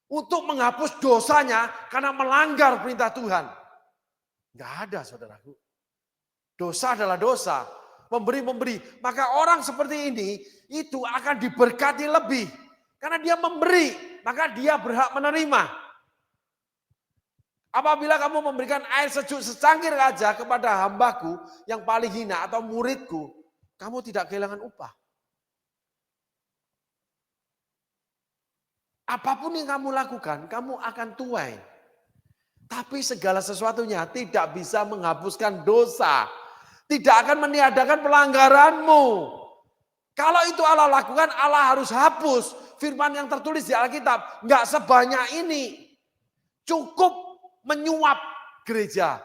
Untuk menghapus dosanya karena melanggar perintah Tuhan. Enggak ada, saudaraku. Dosa adalah dosa. Memberi. Maka orang seperti ini itu akan diberkati lebih. Karena dia memberi, maka dia berhak menerima. Apabila kamu memberikan air sejuk secangkir aja kepada hambaku yang paling hina atau muridku, kamu tidak kehilangan upah. Apapun yang kamu lakukan, kamu akan tuai. Tapi segala sesuatunya tidak bisa menghapuskan dosa. Tidak akan meniadakan pelanggaranmu. Kalau itu Allah lakukan, Allah harus hapus. Firman yang tertulis di Alkitab, nggak sebanyak ini. Cukup menyuap gereja.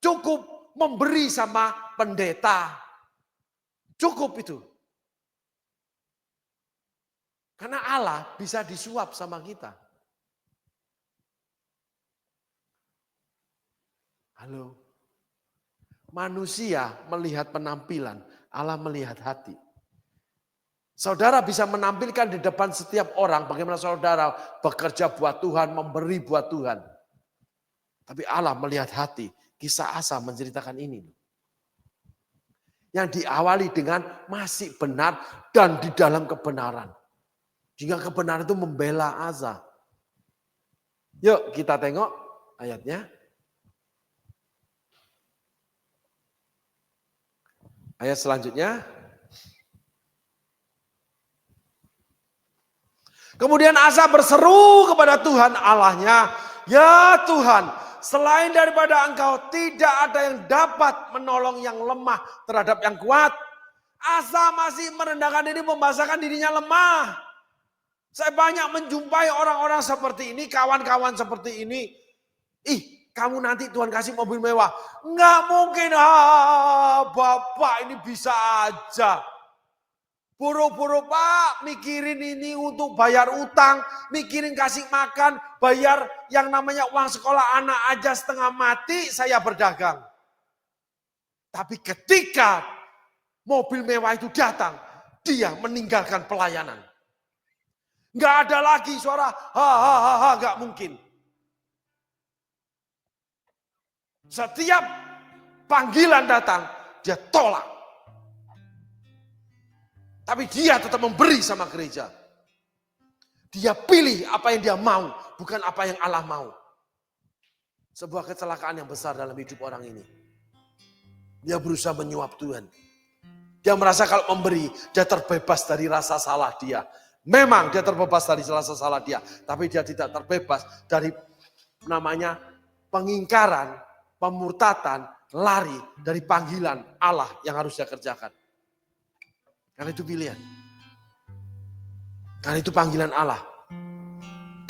Cukup memberi sama pendeta. Cukup itu. Karena Allah bisa disuap sama kita. Halo. Manusia melihat penampilan, Allah melihat hati. Saudara bisa menampilkan di depan setiap orang bagaimana saudara bekerja buat Tuhan, memberi buat Tuhan. Tapi Allah melihat hati. Kisah Asa menceritakan ini. Yang diawali dengan masih benar dan di dalam kebenaran. Jika kebenaran itu membela Asa. Yuk kita tengok ayatnya. Ayat selanjutnya. Kemudian Asa berseru kepada Tuhan Allahnya. Ya Tuhan, selain daripada Engkau tidak ada yang dapat menolong yang lemah terhadap yang kuat. Asa masih merendahkan diri, membahasakan dirinya lemah. Saya banyak menjumpai orang-orang seperti ini, kawan-kawan seperti ini. Kamu nanti Tuhan kasih mobil mewah. Enggak mungkin, Bapak ini bisa aja. Buru-buru Pak, mikirin ini untuk bayar utang, mikirin kasih makan, bayar yang namanya uang sekolah anak aja setengah mati, saya berdagang. Tapi ketika mobil mewah itu datang, dia meninggalkan pelayanan. Nggak ada lagi suara ha, nggak mungkin. Setiap panggilan datang, dia tolak. Tapi dia tetap memberi sama gereja. Dia pilih apa yang dia mau, bukan apa yang Allah mau. Sebuah kecelakaan yang besar dalam hidup orang ini. Dia berusaha menyuap Tuhan. Dia merasa kalau memberi, dia terbebas dari rasa salah dia. Memang dia terbebas dari rasa salah dia. Tapi dia tidak terbebas dari namanya pengingkaran, pemurtatan, lari dari panggilan Allah yang harus dia kerjakan. Karena itu pilihan. Karena itu panggilan Allah.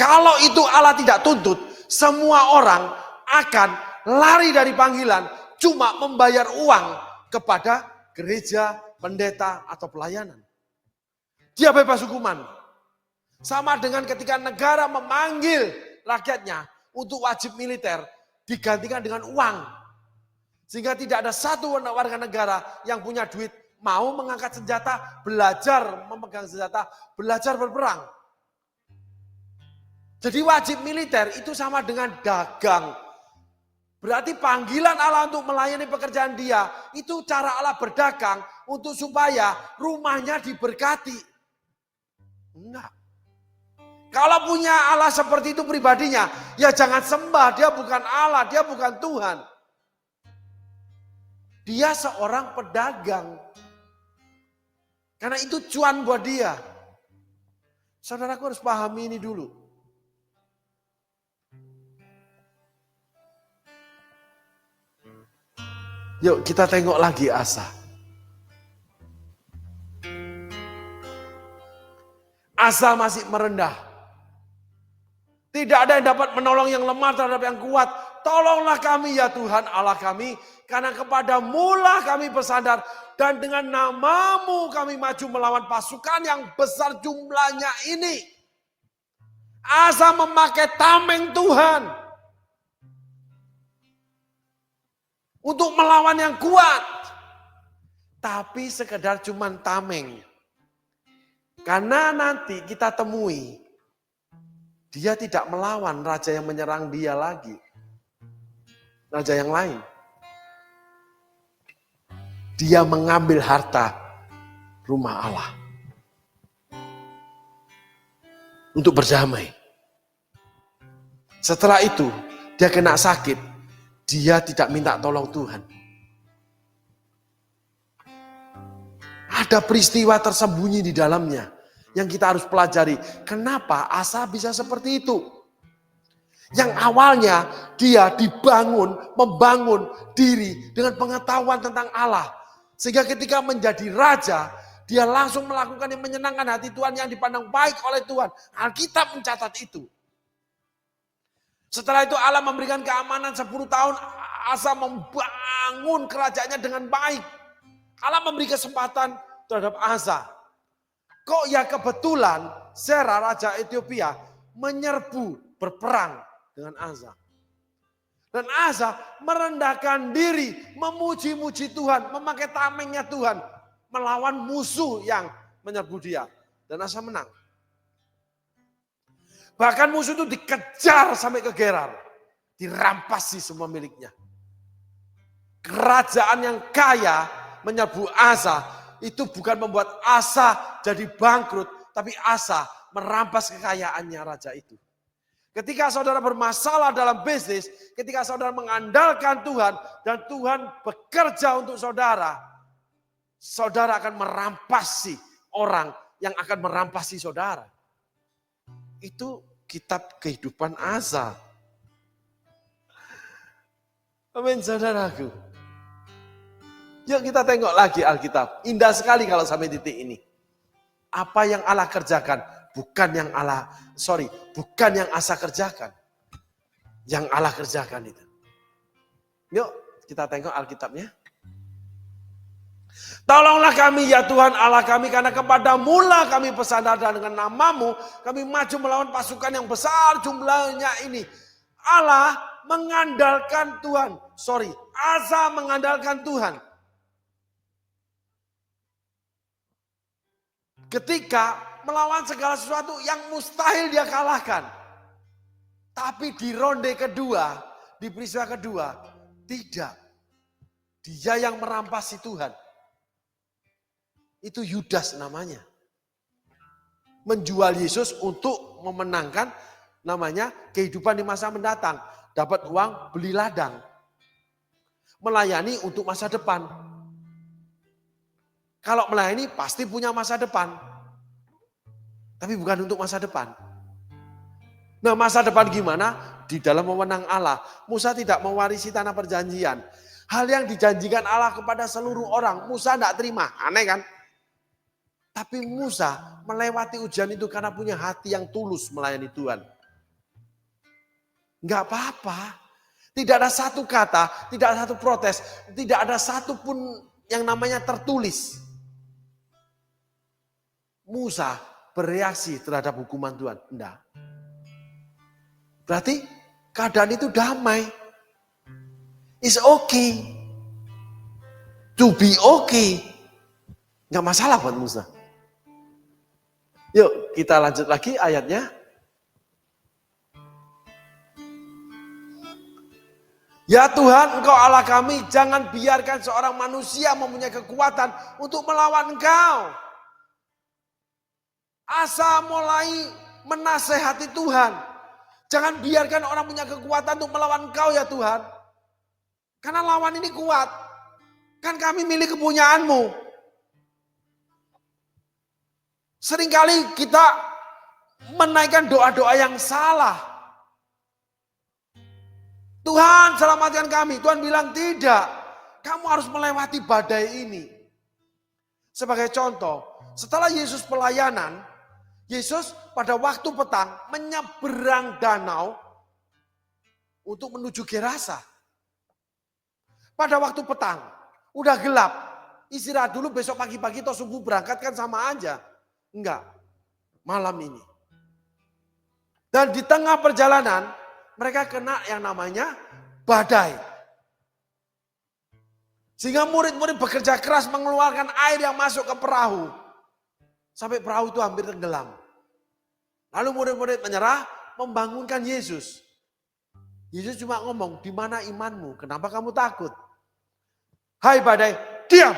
Kalau itu Allah tidak tuntut, semua orang akan lari dari panggilan, cuma membayar uang kepada gereja, pendeta, atau pelayanan. Dia bebas hukuman. Sama dengan ketika negara memanggil rakyatnya untuk wajib militer, digantikan dengan uang. Sehingga tidak ada satu warga negara yang punya duit, mau mengangkat senjata, belajar memegang senjata, belajar berperang. Jadi wajib militer itu sama dengan dagang. Berarti panggilan Allah untuk melayani pekerjaan dia, itu cara Allah berdagang untuk supaya rumahnya diberkati. Enggak. Kalau punya Allah seperti itu pribadinya, ya jangan sembah, dia bukan Allah, dia bukan Tuhan. Dia seorang pedagang. Karena itu cuan buat dia. Saudaraku harus pahami ini dulu. Yuk kita tengok lagi Asa. Asa masih merendah. Tidak ada yang dapat menolong yang lemah terhadap yang kuat. Tolonglah kami ya Tuhan Allah kami. Karena kepadamu lah kami bersandar. Dan dengan namamu kami maju melawan pasukan yang besar jumlahnya ini. Asa memakai tameng Tuhan. Untuk melawan yang kuat. Tapi sekedar cuman tameng. Karena nanti kita temui. Dia tidak melawan raja yang menyerang dia lagi. Raja yang lain. Dia mengambil harta rumah Allah. Untuk berdamai. Setelah itu dia kena sakit. Dia tidak minta tolong Tuhan. Ada peristiwa tersembunyi di dalamnya. Yang kita harus pelajari. Kenapa Asa bisa seperti itu? Yang awalnya dia membangun diri dengan pengetahuan tentang Allah. Sehingga ketika menjadi raja, dia langsung melakukan yang menyenangkan hati Tuhan yang dipandang baik oleh Tuhan. Alkitab mencatat itu. Setelah itu Allah memberikan keamanan 10 tahun. Asa membangun kerajaannya dengan baik. Allah memberi kesempatan terhadap Asa. Kok ya kebetulan Zera Raja Ethiopia menyerbu berperang dengan Asa. Dan Asa merendahkan diri, memuji-muji Tuhan, memakai tamengnya Tuhan. Melawan musuh yang menyerbu dia. Dan Asa menang. Bahkan musuh itu dikejar sampai ke Gerar. Dirampasi semua miliknya. Kerajaan yang kaya menyerbu Asa. Itu bukan membuat Asa jadi bangkrut. Tapi Asa merampas kekayaannya raja itu. Ketika saudara bermasalah dalam bisnis. Ketika saudara mengandalkan Tuhan. Dan Tuhan bekerja untuk saudara. Saudara akan merampasi orang yang akan merampasi saudara. Itu kitab kehidupan Asa. Amin saudaraku. Yuk kita tengok lagi Alkitab. Indah sekali kalau sampai titik ini. Apa yang Allah kerjakan. Bukan yang Asa kerjakan. Yang Allah kerjakan itu. Yuk kita tengok Alkitabnya. Tolonglah kami ya Tuhan Allah kami. Karena kepadamu lah kami bersandar dan dengan namamu. Kami maju melawan pasukan yang besar jumlahnya ini. Allah mengandalkan Tuhan. Asa mengandalkan Tuhan. Ketika melawan segala sesuatu yang mustahil dia kalahkan. Tapi di ronde kedua, di peristiwa kedua, tidak. Dia yang merampasi Tuhan. Itu Yudas namanya. Menjual Yesus untuk memenangkan namanya kehidupan di masa mendatang. Dapat uang, beli ladang. Melayani untuk masa depan. Kalau melayani pasti punya masa depan. Tapi bukan untuk masa depan. Nah masa depan gimana? Di dalam memenang Allah. Musa tidak mewarisi tanah perjanjian. Hal yang dijanjikan Allah kepada seluruh orang. Musa tidak terima. Aneh kan? Tapi Musa melewati ujian itu karena punya hati yang tulus melayani Tuhan. Enggak apa-apa. Tidak ada satu kata, tidak ada satu protes. Tidak ada satu pun yang namanya tertulis. Musa bereaksi terhadap hukuman Tuhan. Enggak. Berarti keadaan itu damai. It's okay. To be okay. Enggak masalah buat Musa. Yuk kita lanjut lagi ayatnya. Ya Tuhan Engkau Allah kami. Jangan biarkan seorang manusia mempunyai kekuatan untuk melawan Engkau. Asa mulai menasehati Tuhan. Jangan biarkan orang punya kekuatan untuk melawan Engkau ya Tuhan. Karena lawan ini kuat. Kan kami milik kepunyaanmu. Seringkali kita menaikkan doa-doa yang salah. Tuhan selamatkan kami. Tuhan bilang tidak. kamu harus melewati badai ini. Sebagai contoh, setelah Yesus pelayanan, Yesus pada waktu petang menyeberang danau untuk menuju Gerasa. Pada waktu petang, udah gelap, istirahat dulu besok pagi-pagi atau subuh berangkat kan sama aja. Enggak, malam ini. Dan di tengah perjalanan, mereka kena yang namanya badai. Sehingga murid-murid bekerja keras mengeluarkan air yang masuk ke perahu. Sampai perahu itu hampir tenggelam. Lalu murid-murid menyerah, membangunkan Yesus. Yesus cuma ngomong, di mana imanmu? Kenapa kamu takut? Hai badai, diam.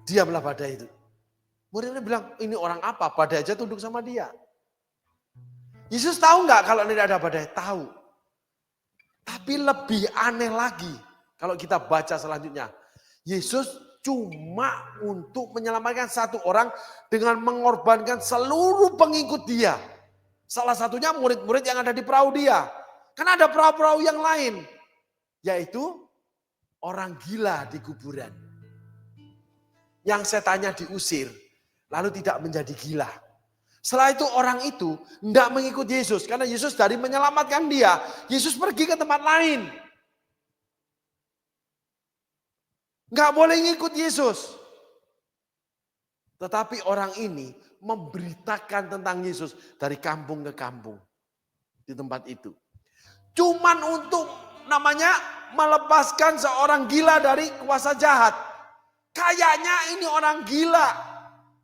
Diamlah badai itu. Murid-murid bilang, ini orang apa? Badai aja tunduk sama dia. Yesus tahu nggak kalau tidak ada badai? Tahu. Tapi lebih aneh lagi kalau kita baca selanjutnya. Yesus cuma untuk menyelamatkan satu orang dengan mengorbankan seluruh pengikut dia. Salah satunya murid-murid yang ada di perahu dia. Karena ada perahu-perahu yang lain. Yaitu orang gila di kuburan. Yang setannya diusir. Lalu tidak menjadi gila. Setelah itu orang itu tidak mengikuti Yesus. Karena Yesus dari menyelamatkan dia. Yesus pergi ke tempat lain. Nggak boleh ngikut Yesus. Tetapi orang ini memberitakan tentang Yesus dari kampung ke kampung. Di tempat itu. Cuman untuk namanya melepaskan seorang gila dari kuasa jahat. Kayaknya ini orang gila.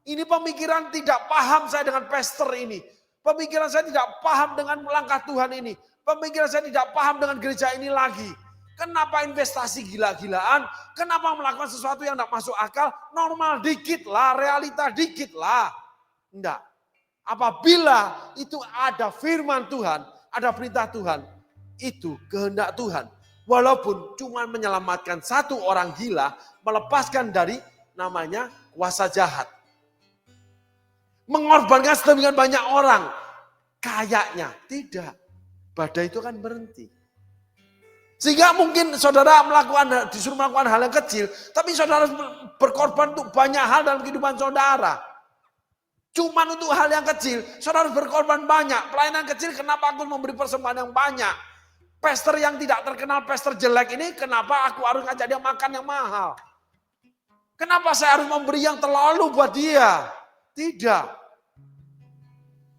Ini pemikiran tidak paham saya dengan pastor ini. Pemikiran saya tidak paham dengan langkah Tuhan ini. Pemikiran saya tidak paham dengan gereja ini lagi. Kenapa investasi gila-gilaan? Kenapa melakukan sesuatu yang tidak masuk akal? Normal dikit lah, realita dikit lah. Enggak. Apabila itu ada firman Tuhan, ada perintah Tuhan, itu kehendak Tuhan. Walaupun cuma menyelamatkan satu orang gila, melepaskan dari namanya kuasa jahat. Mengorbankan sedemikian banyak orang. Kayaknya tidak. Badai itu kan berhenti. Sehingga mungkin saudara disuruh melakukan hal yang kecil, tapi saudara berkorban untuk banyak hal dalam kehidupan saudara. Cuman untuk hal yang kecil, saudara berkorban banyak. Pelayanan kecil, kenapa aku memberi persembahan yang banyak? Pastor yang tidak terkenal, pastor jelek ini, kenapa aku harus ngajak dia makan yang mahal? Kenapa saya harus memberi yang terlalu buat dia? Tidak.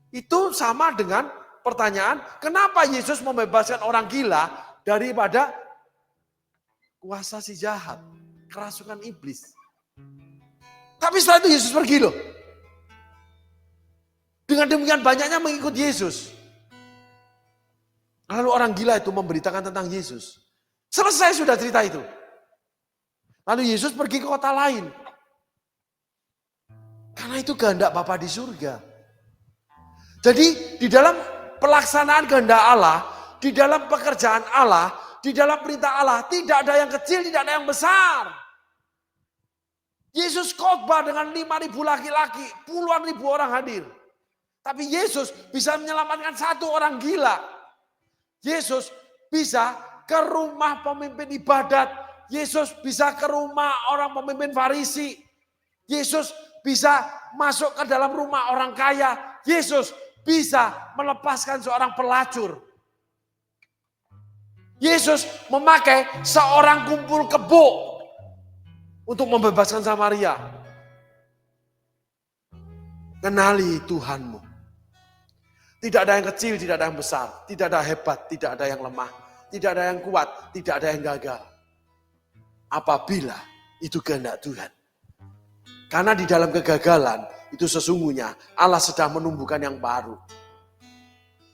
Itu sama dengan pertanyaan, kenapa Yesus membebaskan orang gila daripada kuasa si jahat, kerasukan iblis. Tapi setelah itu Yesus pergi loh. Dengan demikian banyaknya mengikut Yesus. Lalu orang gila itu memberitakan tentang Yesus. Selesai sudah cerita itu. Lalu Yesus pergi ke kota lain. Karena itu kehendak Bapa di surga. Jadi di dalam pelaksanaan kehendak Allah, di dalam pekerjaan Allah, di dalam perintah Allah, tidak ada yang kecil, tidak ada yang besar. Yesus khotbah dengan 5.000 laki-laki, puluhan ribu orang hadir. Tapi Yesus bisa menyelamatkan satu orang gila. Yesus bisa ke rumah pemimpin ibadat. Yesus bisa ke rumah orang pemimpin Farisi. Yesus bisa masuk ke dalam rumah orang kaya. Yesus bisa melepaskan seorang pelacur. Yesus memakai seorang kumpul kebo untuk membebaskan Samaria. Kenali Tuhanmu. Tidak ada yang kecil, tidak ada yang besar. Tidak ada hebat, tidak ada yang lemah. Tidak ada yang kuat, tidak ada yang gagal. Apabila itu kehendak Tuhan. Karena di dalam kegagalan itu sesungguhnya Allah sedang menumbuhkan yang baru.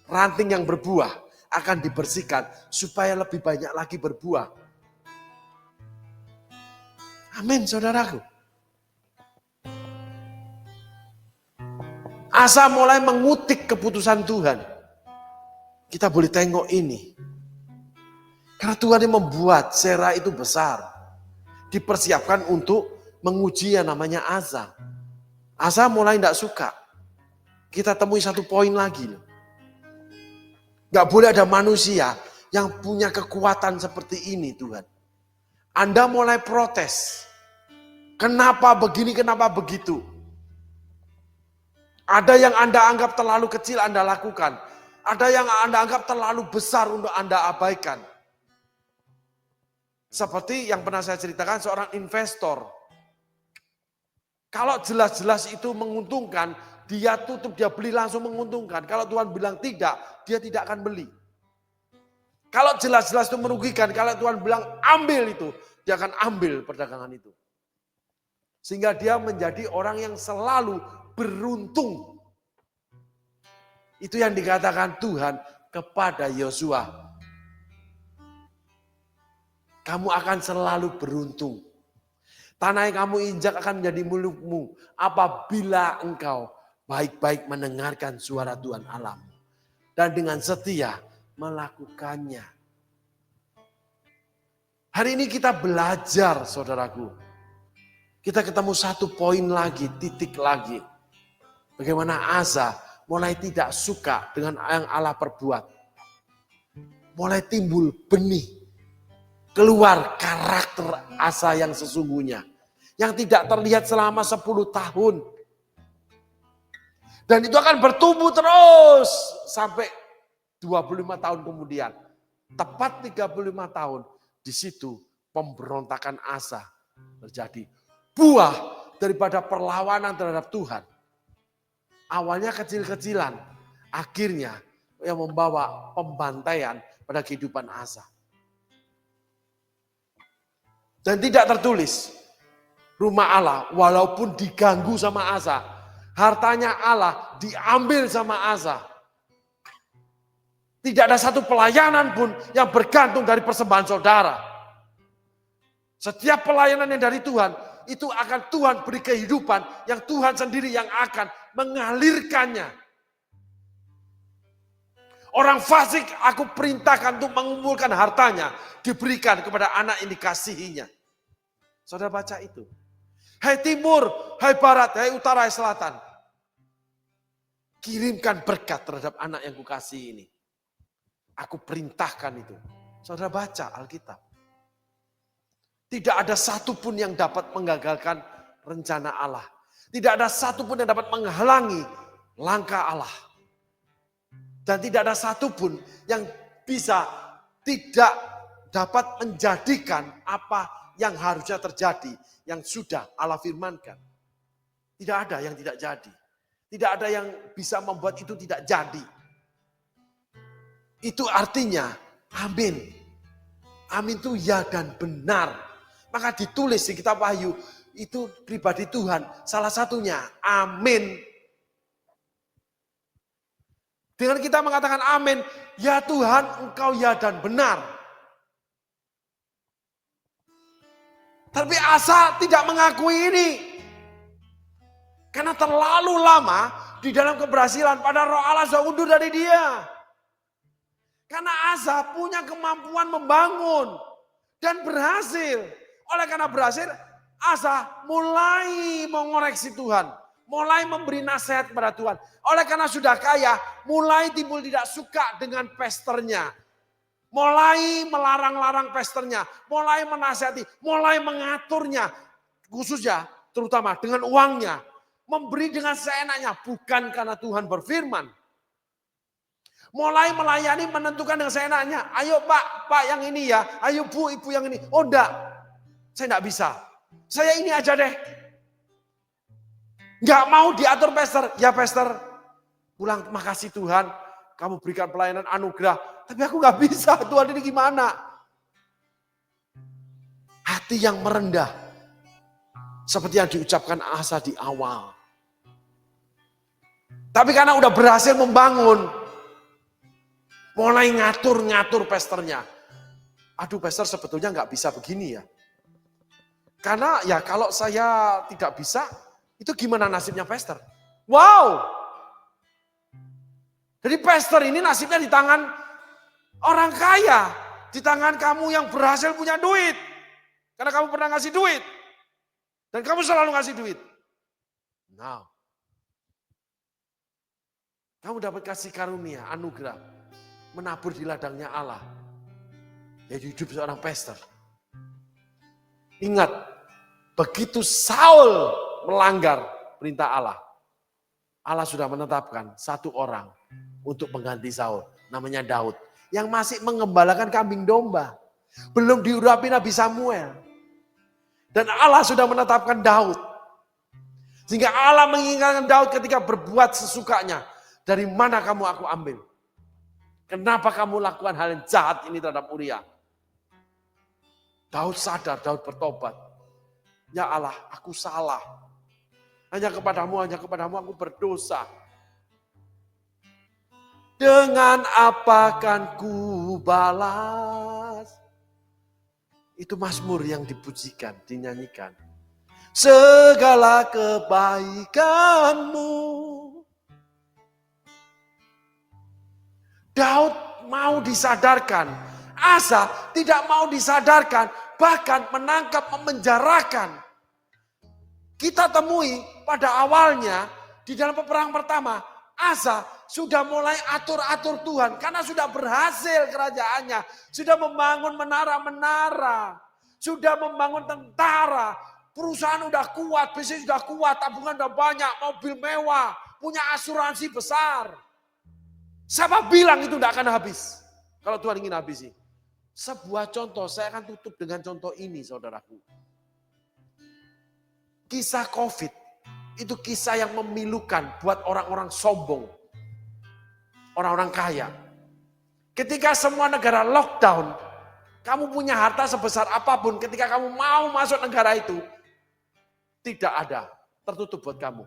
Ranting yang berbuah akan dibersihkan supaya lebih banyak lagi berbuah. Amin, saudaraku. Asa mulai mengutik keputusan Tuhan. Kita boleh tengok ini. Karena Tuhan yang membuat Serah itu besar. Dipersiapkan untuk menguji yang namanya Asa. Asa mulai tidak suka. Kita temui satu poin lagi. Gak boleh ada manusia yang punya kekuatan seperti ini Tuhan. Anda mulai protes. Kenapa begini, kenapa begitu? Ada yang Anda anggap terlalu kecil Anda lakukan. Ada yang Anda anggap terlalu besar untuk Anda abaikan. Seperti yang pernah saya ceritakan seorang investor. Kalau jelas-jelas itu menguntungkan, dia tutup, dia beli langsung menguntungkan. Kalau Tuhan bilang tidak, dia tidak akan beli. Kalau jelas-jelas itu merugikan, kalau Tuhan bilang ambil itu, dia akan ambil perdagangan itu. Sehingga dia menjadi orang yang selalu beruntung. Itu yang dikatakan Tuhan kepada Yosua. Kamu akan selalu beruntung. Tanah yang kamu injak akan menjadi milikmu apabila engkau baik-baik mendengarkan suara Tuhan Allahmu. Dan dengan setia melakukannya. Hari ini kita belajar, saudaraku. Kita ketemu satu poin lagi, titik lagi. Bagaimana Asa mulai tidak suka dengan yang Allah perbuat. Mulai timbul benih. Keluar karakter Asa yang sesungguhnya. Yang tidak terlihat selama 10 tahun. Dan itu akan bertumbuh terus sampai 25 tahun kemudian. Tepat 35 tahun. Di situ pemberontakan Asa terjadi. Buah daripada perlawanan terhadap Tuhan. Awalnya kecil-kecilan. Akhirnya yang membawa pembantaian pada kehidupan Asa. Dan tidak tertulis. Rumah Allah walaupun diganggu sama Asa. Hartanya Allah diambil sama Asa. Tidak ada satu pelayanan pun yang bergantung dari persembahan saudara. Setiap pelayanan yang dari Tuhan, itu akan Tuhan beri kehidupan yang Tuhan sendiri yang akan mengalirkannya. Orang fasik aku perintahkan untuk mengumpulkan hartanya, diberikan kepada anak yang dikasihinya. Saudara baca itu. Hai timur, hai barat, hai utara, hai selatan. Kirimkan berkat terhadap anak yang kukasihi ini. Aku perintahkan itu. Saudara baca Alkitab. Tidak ada satupun yang dapat menggagalkan rencana Allah. Tidak ada satupun yang dapat menghalangi langkah Allah. Dan tidak ada satupun yang bisa tidak dapat menjadikan apa yang harusnya terjadi, yang sudah Allah firmankan. Tidak ada yang tidak jadi. Tidak ada yang bisa membuat itu tidak jadi. Itu artinya amin. Amin itu ya dan benar. Maka ditulis di kitab Wahyu, itu pribadi Tuhan. Salah satunya, amin. Dengan kita mengatakan amin, ya Tuhan engkau ya dan benar. Tapi Asa tidak mengakui ini. Karena terlalu lama di dalam keberhasilan pada roh Allah sudah undur dari dia. Karena Asa punya kemampuan membangun dan berhasil. Oleh karena berhasil, Asa mulai mengoreksi Tuhan. Mulai memberi nasihat kepada Tuhan. Oleh karena sudah kaya, mulai timbul tidak suka dengan pesternya. Mulai melarang-larang pesternya, mulai menasihati, mulai mengaturnya. Khususnya, terutama dengan uangnya. Memberi dengan seenaknya, bukan karena Tuhan berfirman. Mulai melayani, menentukan dengan seenaknya. Ayo pak yang ini ya. Ayo bu, ibu yang ini. Oh enggak, saya enggak bisa. Saya ini aja deh. Enggak mau diatur pester. Ya pester, pulang makasih Tuhan. Kamu berikan pelayanan anugerah. Tapi aku gak bisa, Tuhan ini gimana? Hati yang merendah. Seperti yang diucapkan Asa di awal. Tapi karena udah berhasil membangun. Mulai ngatur-ngatur pesternya. Aduh pester sebetulnya gak bisa begini ya. Karena ya kalau saya tidak bisa, itu gimana nasibnya pester? Wow! Jadi pester ini nasibnya di tangan orang kaya. Di tangan kamu yang berhasil punya duit. Karena kamu pernah ngasih duit. Dan kamu selalu ngasih duit. Now. Kamu dapat kasih karunia, anugerah. Menabur di ladangnya Allah. Yaitu hidup seorang pester. Ingat, begitu Saul melanggar perintah Allah, Allah sudah menetapkan satu orang untuk mengganti Saul, namanya Daud, yang masih mengembalakan kambing domba. Belum diurapi Nabi Samuel. Dan Allah sudah menetapkan Daud. Sehingga Allah mengingatkan Daud ketika berbuat sesukanya. Dari mana kamu aku ambil? Kenapa kamu lakukan hal yang jahat ini terhadap Uria? Daud sadar, Daud bertobat. Ya Allah, aku salah. Hanya kepadamu aku berdosa. Dengan apa kan ku balas? Itu mazmur yang dipujikan, dinyanyikan. Segala kebaikanmu. Daud mau disadarkan. Asa tidak mau disadarkan. Bahkan menangkap, memenjarakan. Kita temui pada awalnya di dalam peperangan pertama. Asa sudah mulai atur-atur Tuhan. Karena sudah berhasil kerajaannya. Sudah membangun menara-menara. Sudah membangun tentara. Perusahaan udah kuat, bisnis udah kuat, tabungan udah banyak, mobil mewah. Punya asuransi besar. Siapa bilang itu tidak akan habis? Kalau Tuhan ingin habisi. Sebuah contoh, saya akan tutup dengan contoh ini saudaraku. Kisah COVID, itu kisah yang memilukan buat orang-orang sombong. Orang-orang kaya. Ketika semua negara lockdown, kamu punya harta sebesar apapun, ketika kamu mau masuk negara itu, tidak ada, tertutup buat kamu.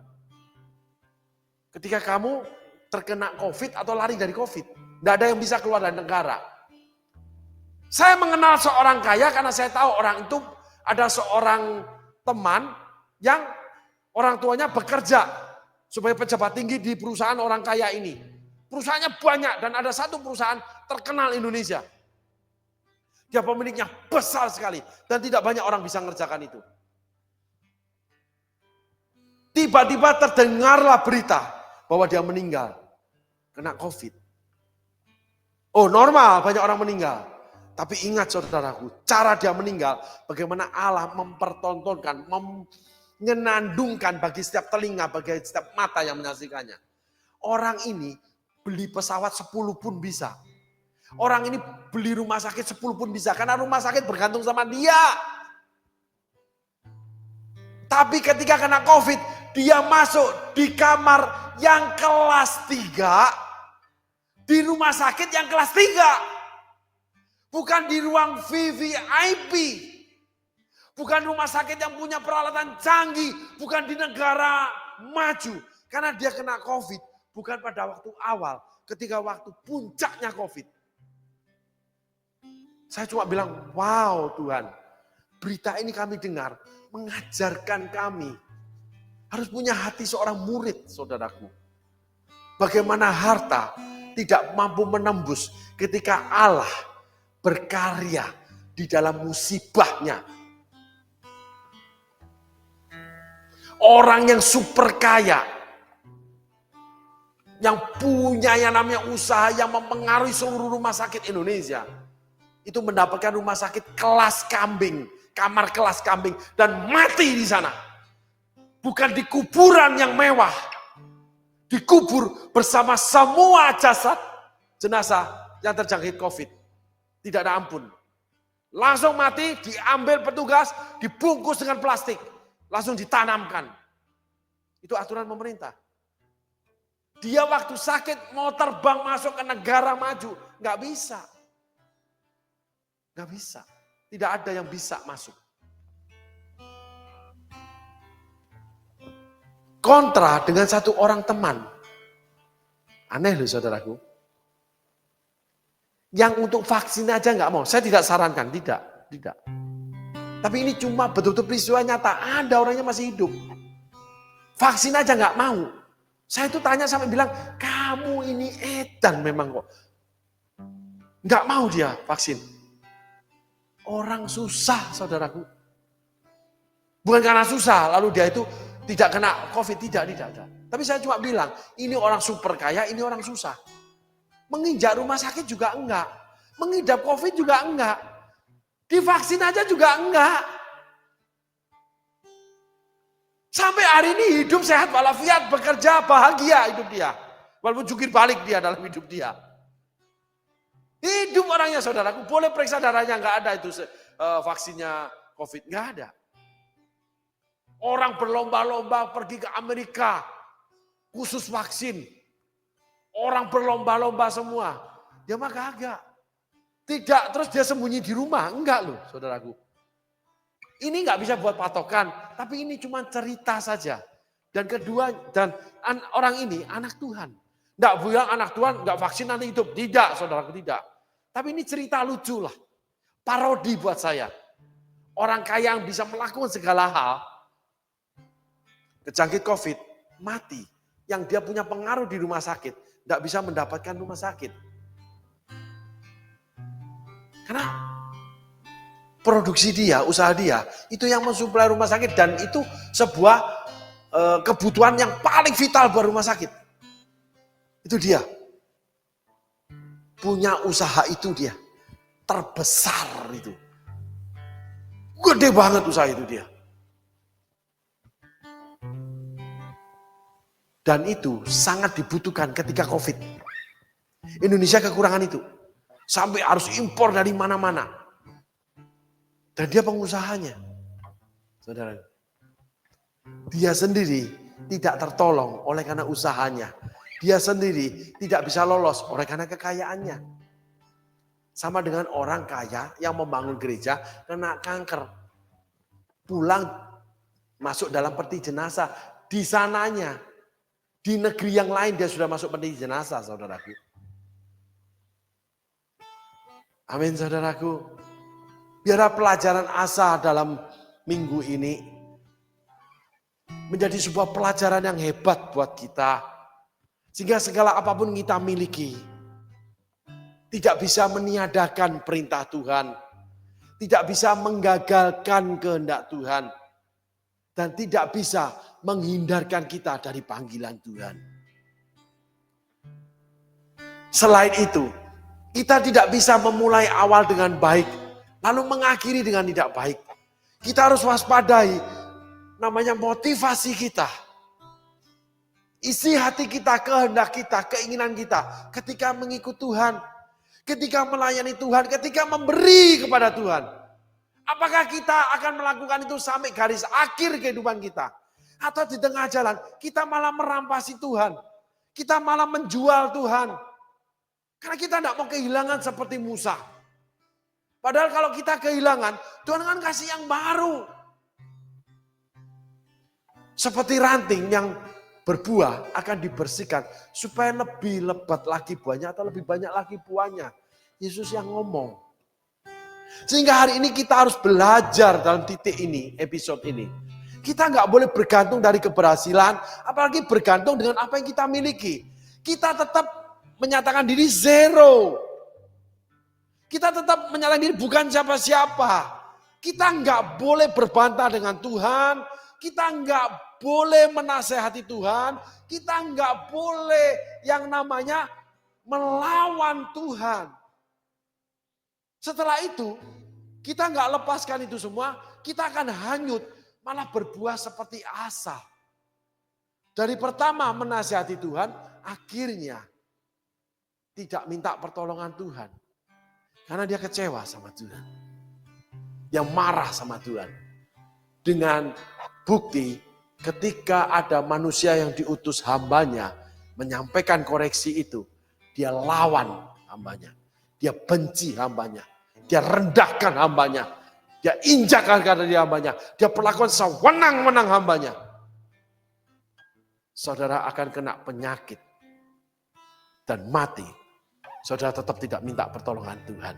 Ketika kamu terkena COVID atau lari dari COVID. Tidak ada yang bisa keluar dari negara. Saya mengenal seorang kaya karena saya tahu orang itu ada seorang teman yang orang tuanya bekerja sebagai pejabat tinggi di perusahaan orang kaya ini. Perusahaannya banyak dan ada satu perusahaan terkenal Indonesia. Dia pemiliknya besar sekali dan tidak banyak orang bisa mengerjakan itu. Tiba-tiba terdengarlah berita bahwa dia meninggal, kena COVID. Oh normal, banyak orang meninggal. Tapi ingat saudaraku, cara dia meninggal, bagaimana Allah mempertontonkan, menyenandungkan bagi setiap telinga, bagi setiap mata yang menyaksikannya. Orang ini beli pesawat 10 pun bisa. Orang ini beli rumah sakit 10 pun bisa, karena rumah sakit bergantung sama dia. Tapi ketika kena COVID, dia masuk di kamar yang kelas 3, di rumah sakit yang kelas 3. Bukan di ruang VVIP. Bukan rumah sakit yang punya peralatan canggih. Bukan di negara maju. Karena dia kena COVID. Bukan pada waktu awal. Ketika waktu puncaknya COVID. Saya cuma bilang, wow Tuhan. Berita ini kami dengar. Mengajarkan kami. Harus punya hati seorang murid, saudaraku. Bagaimana harta tidak mampu menembus ketika Allah berkarya di dalam musibahnya. Orang yang super kaya, yang punya yang namanya usaha yang mempengaruhi seluruh rumah sakit Indonesia, itu mendapatkan rumah sakit kelas kambing, kamar kelas kambing, dan mati di sana. Bukan di kuburan yang mewah, dikubur bersama semua jasad jenazah yang terjangkit COVID. Tidak ada ampun. Langsung mati, diambil petugas, dibungkus dengan plastik. Langsung ditanamkan. Itu aturan pemerintah. Dia waktu sakit mau terbang masuk ke negara maju. Nggak bisa. Nggak bisa. Tidak ada yang bisa masuk. Kontra dengan satu orang teman. Aneh loh saudaraku. Yang untuk vaksin aja nggak mau. Saya tidak sarankan, tidak. Tapi ini cuma betul-betul peristiwa nyata. Ada orangnya masih hidup. Vaksin aja nggak mau. Saya itu tanya sampai bilang, kamu ini edan memang kok. Nggak mau dia vaksin. Orang susah saudaraku. Bukan karena susah, lalu dia itu tidak kena COVID, tidak. Tapi saya cuma bilang, ini orang super kaya, ini orang susah. Menginjak rumah sakit juga enggak. Mengidap COVID juga enggak. Divaksin aja juga enggak. Sampai hari ini hidup sehat walafiat, bekerja bahagia hidup dia. Walaupun jungkir balik dia dalam hidup dia. Hidup orangnya saudaraku, boleh periksa darahnya, nggak ada itu vaksinnya COVID, nggak ada. Orang berlomba-lomba pergi ke Amerika, khusus vaksin. Orang berlomba-lomba semua, dia mah kagak. Tidak, terus dia sembunyi di rumah, enggak loh saudaraku. Ini nggak bisa buat patokan, tapi ini cuma cerita saja. Dan kedua, orang ini anak Tuhan. Nggak bilang anak Tuhan nggak vaksin nanti hidup, tidak saudaraku, tidak. Tapi ini cerita lucu lah, parodi buat saya. Orang kaya yang bisa melakukan segala hal, kejangkit COVID, mati. Yang dia punya pengaruh di rumah sakit, nggak bisa mendapatkan rumah sakit. Karena produksi dia, usaha dia, itu yang mensuplai rumah sakit. Dan itu sebuah kebutuhan yang paling vital buat rumah sakit. Itu dia. Punya usaha itu dia. Terbesar itu. Gede banget usaha itu dia. Dan itu sangat dibutuhkan ketika COVID. Indonesia kekurangan itu. Sampai harus impor dari mana-mana. Dan dia pengusahanya. Saudara. Dia sendiri tidak tertolong oleh karena usahanya. Dia sendiri tidak bisa lolos oleh karena kekayaannya. Sama dengan orang kaya yang membangun gereja kena kanker. Pulang masuk dalam peti jenazah. Di sananya. Di negeri yang lain dia sudah masuk peti jenazah, saudaraku. Amin, saudaraku. Biarlah pelajaran Asa dalam minggu ini menjadi sebuah pelajaran yang hebat buat kita. Sehingga segala apapun kita miliki, tidak bisa meniadakan perintah Tuhan. Tidak bisa menggagalkan kehendak Tuhan. Dan tidak bisa menghindarkan kita dari panggilan Tuhan. Selain itu, kita tidak bisa memulai awal dengan baik, lalu mengakhiri dengan tidak baik. Kita harus waspadai namanya motivasi kita. Isi hati kita, kehendak kita, keinginan kita ketika mengikut Tuhan, ketika melayani Tuhan, ketika memberi kepada Tuhan. Apakah kita akan melakukan itu sampai garis akhir kehidupan kita? Atau di tengah jalan kita malah merampasi Tuhan. Kita malah menjual Tuhan. Karena kita tidak mau kehilangan seperti Musa. Padahal kalau kita kehilangan, Tuhan akan kasih yang baru. Seperti ranting yang berbuah akan dibersihkan supaya lebih lebat lagi buahnya atau lebih banyak lagi buahnya. Yesus yang ngomong. Sehingga hari ini kita harus belajar dalam titik ini, episode ini. Kita nggak boleh bergantung dari keberhasilan, apalagi bergantung dengan apa yang kita miliki. Kita tetap menyatakan diri zero. Kita tetap menyatakan diri bukan siapa-siapa. Kita nggak boleh berbantah dengan Tuhan. Kita nggak boleh menasehati Tuhan. Kita nggak boleh yang namanya melawan Tuhan. Setelah itu, kita nggak lepaskan itu semua, kita akan hanyut, malah berbuah seperti Asa. Dari pertama menasihati Tuhan, akhirnya tidak minta pertolongan Tuhan. Karena dia kecewa sama Tuhan. Yang marah sama Tuhan. Dengan bukti ketika ada manusia yang diutus hambanya menyampaikan koreksi itu, dia lawan hambanya. Dia benci hambanya. Dia rendahkan hambanya. Dia injak harga dari hambanya. Dia perlakuan sewenang-wenang hambanya. Saudara akan kena penyakit. Dan mati. Saudara tetap tidak minta pertolongan Tuhan.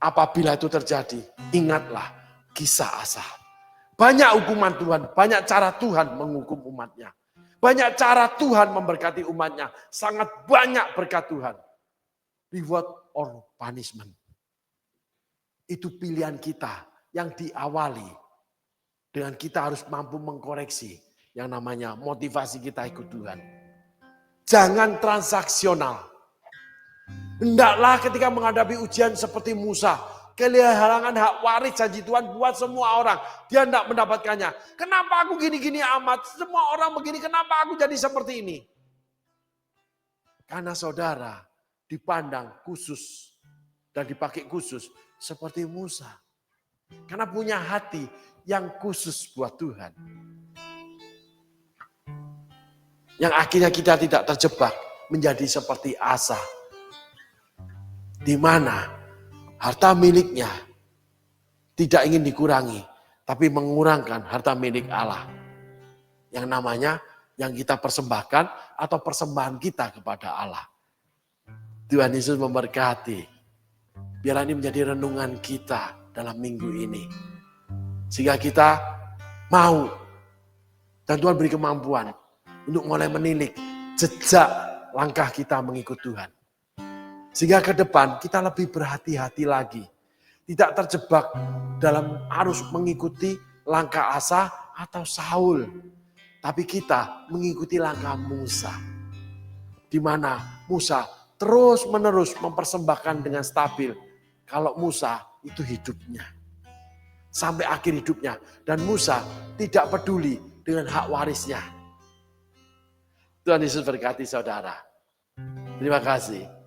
Apabila itu terjadi, ingatlah kisah Asa. Banyak hukuman Tuhan. Banyak cara Tuhan menghukum umatnya. Banyak cara Tuhan memberkati umatnya. Sangat banyak berkat Tuhan. Reward or punishment. Itu pilihan kita yang diawali dengan kita harus mampu mengkoreksi yang namanya motivasi kita ikut Tuhan. Jangan transaksional. Hendaklah ketika menghadapi ujian seperti Musa, Kehilangan hak waris janji Tuhan buat semua orang. Dia tidak mendapatkannya. Kenapa aku gini-gini amat? Semua orang begini, kenapa aku jadi seperti ini? Karena saudara dipandang khusus dan dipakai khusus seperti Musa. Karena punya hati yang khusus buat Tuhan. Yang akhirnya kita tidak terjebak menjadi seperti Asa. Di mana harta miliknya tidak ingin dikurangi, tapi mengurangkan harta milik Allah. Yang namanya yang kita persembahkan atau persembahan kita kepada Allah. Tuhan Yesus memberkati. Biar ini menjadi renungan kita dalam minggu ini. Sehingga kita mau dan Tuhan beri kemampuan untuk mulai menilik jejak langkah kita mengikut Tuhan. Sehingga ke depan kita lebih berhati-hati lagi. Tidak terjebak dalam arus mengikuti langkah Asa atau Saul. Tapi kita mengikuti langkah Musa. Di mana Musa terus menerus mempersembahkan dengan stabil. Kalau Musa itu hidupnya. Sampai akhir hidupnya. Dan Musa tidak peduli dengan hak warisnya. Tuhan Yesus berkati saudara. Terima kasih.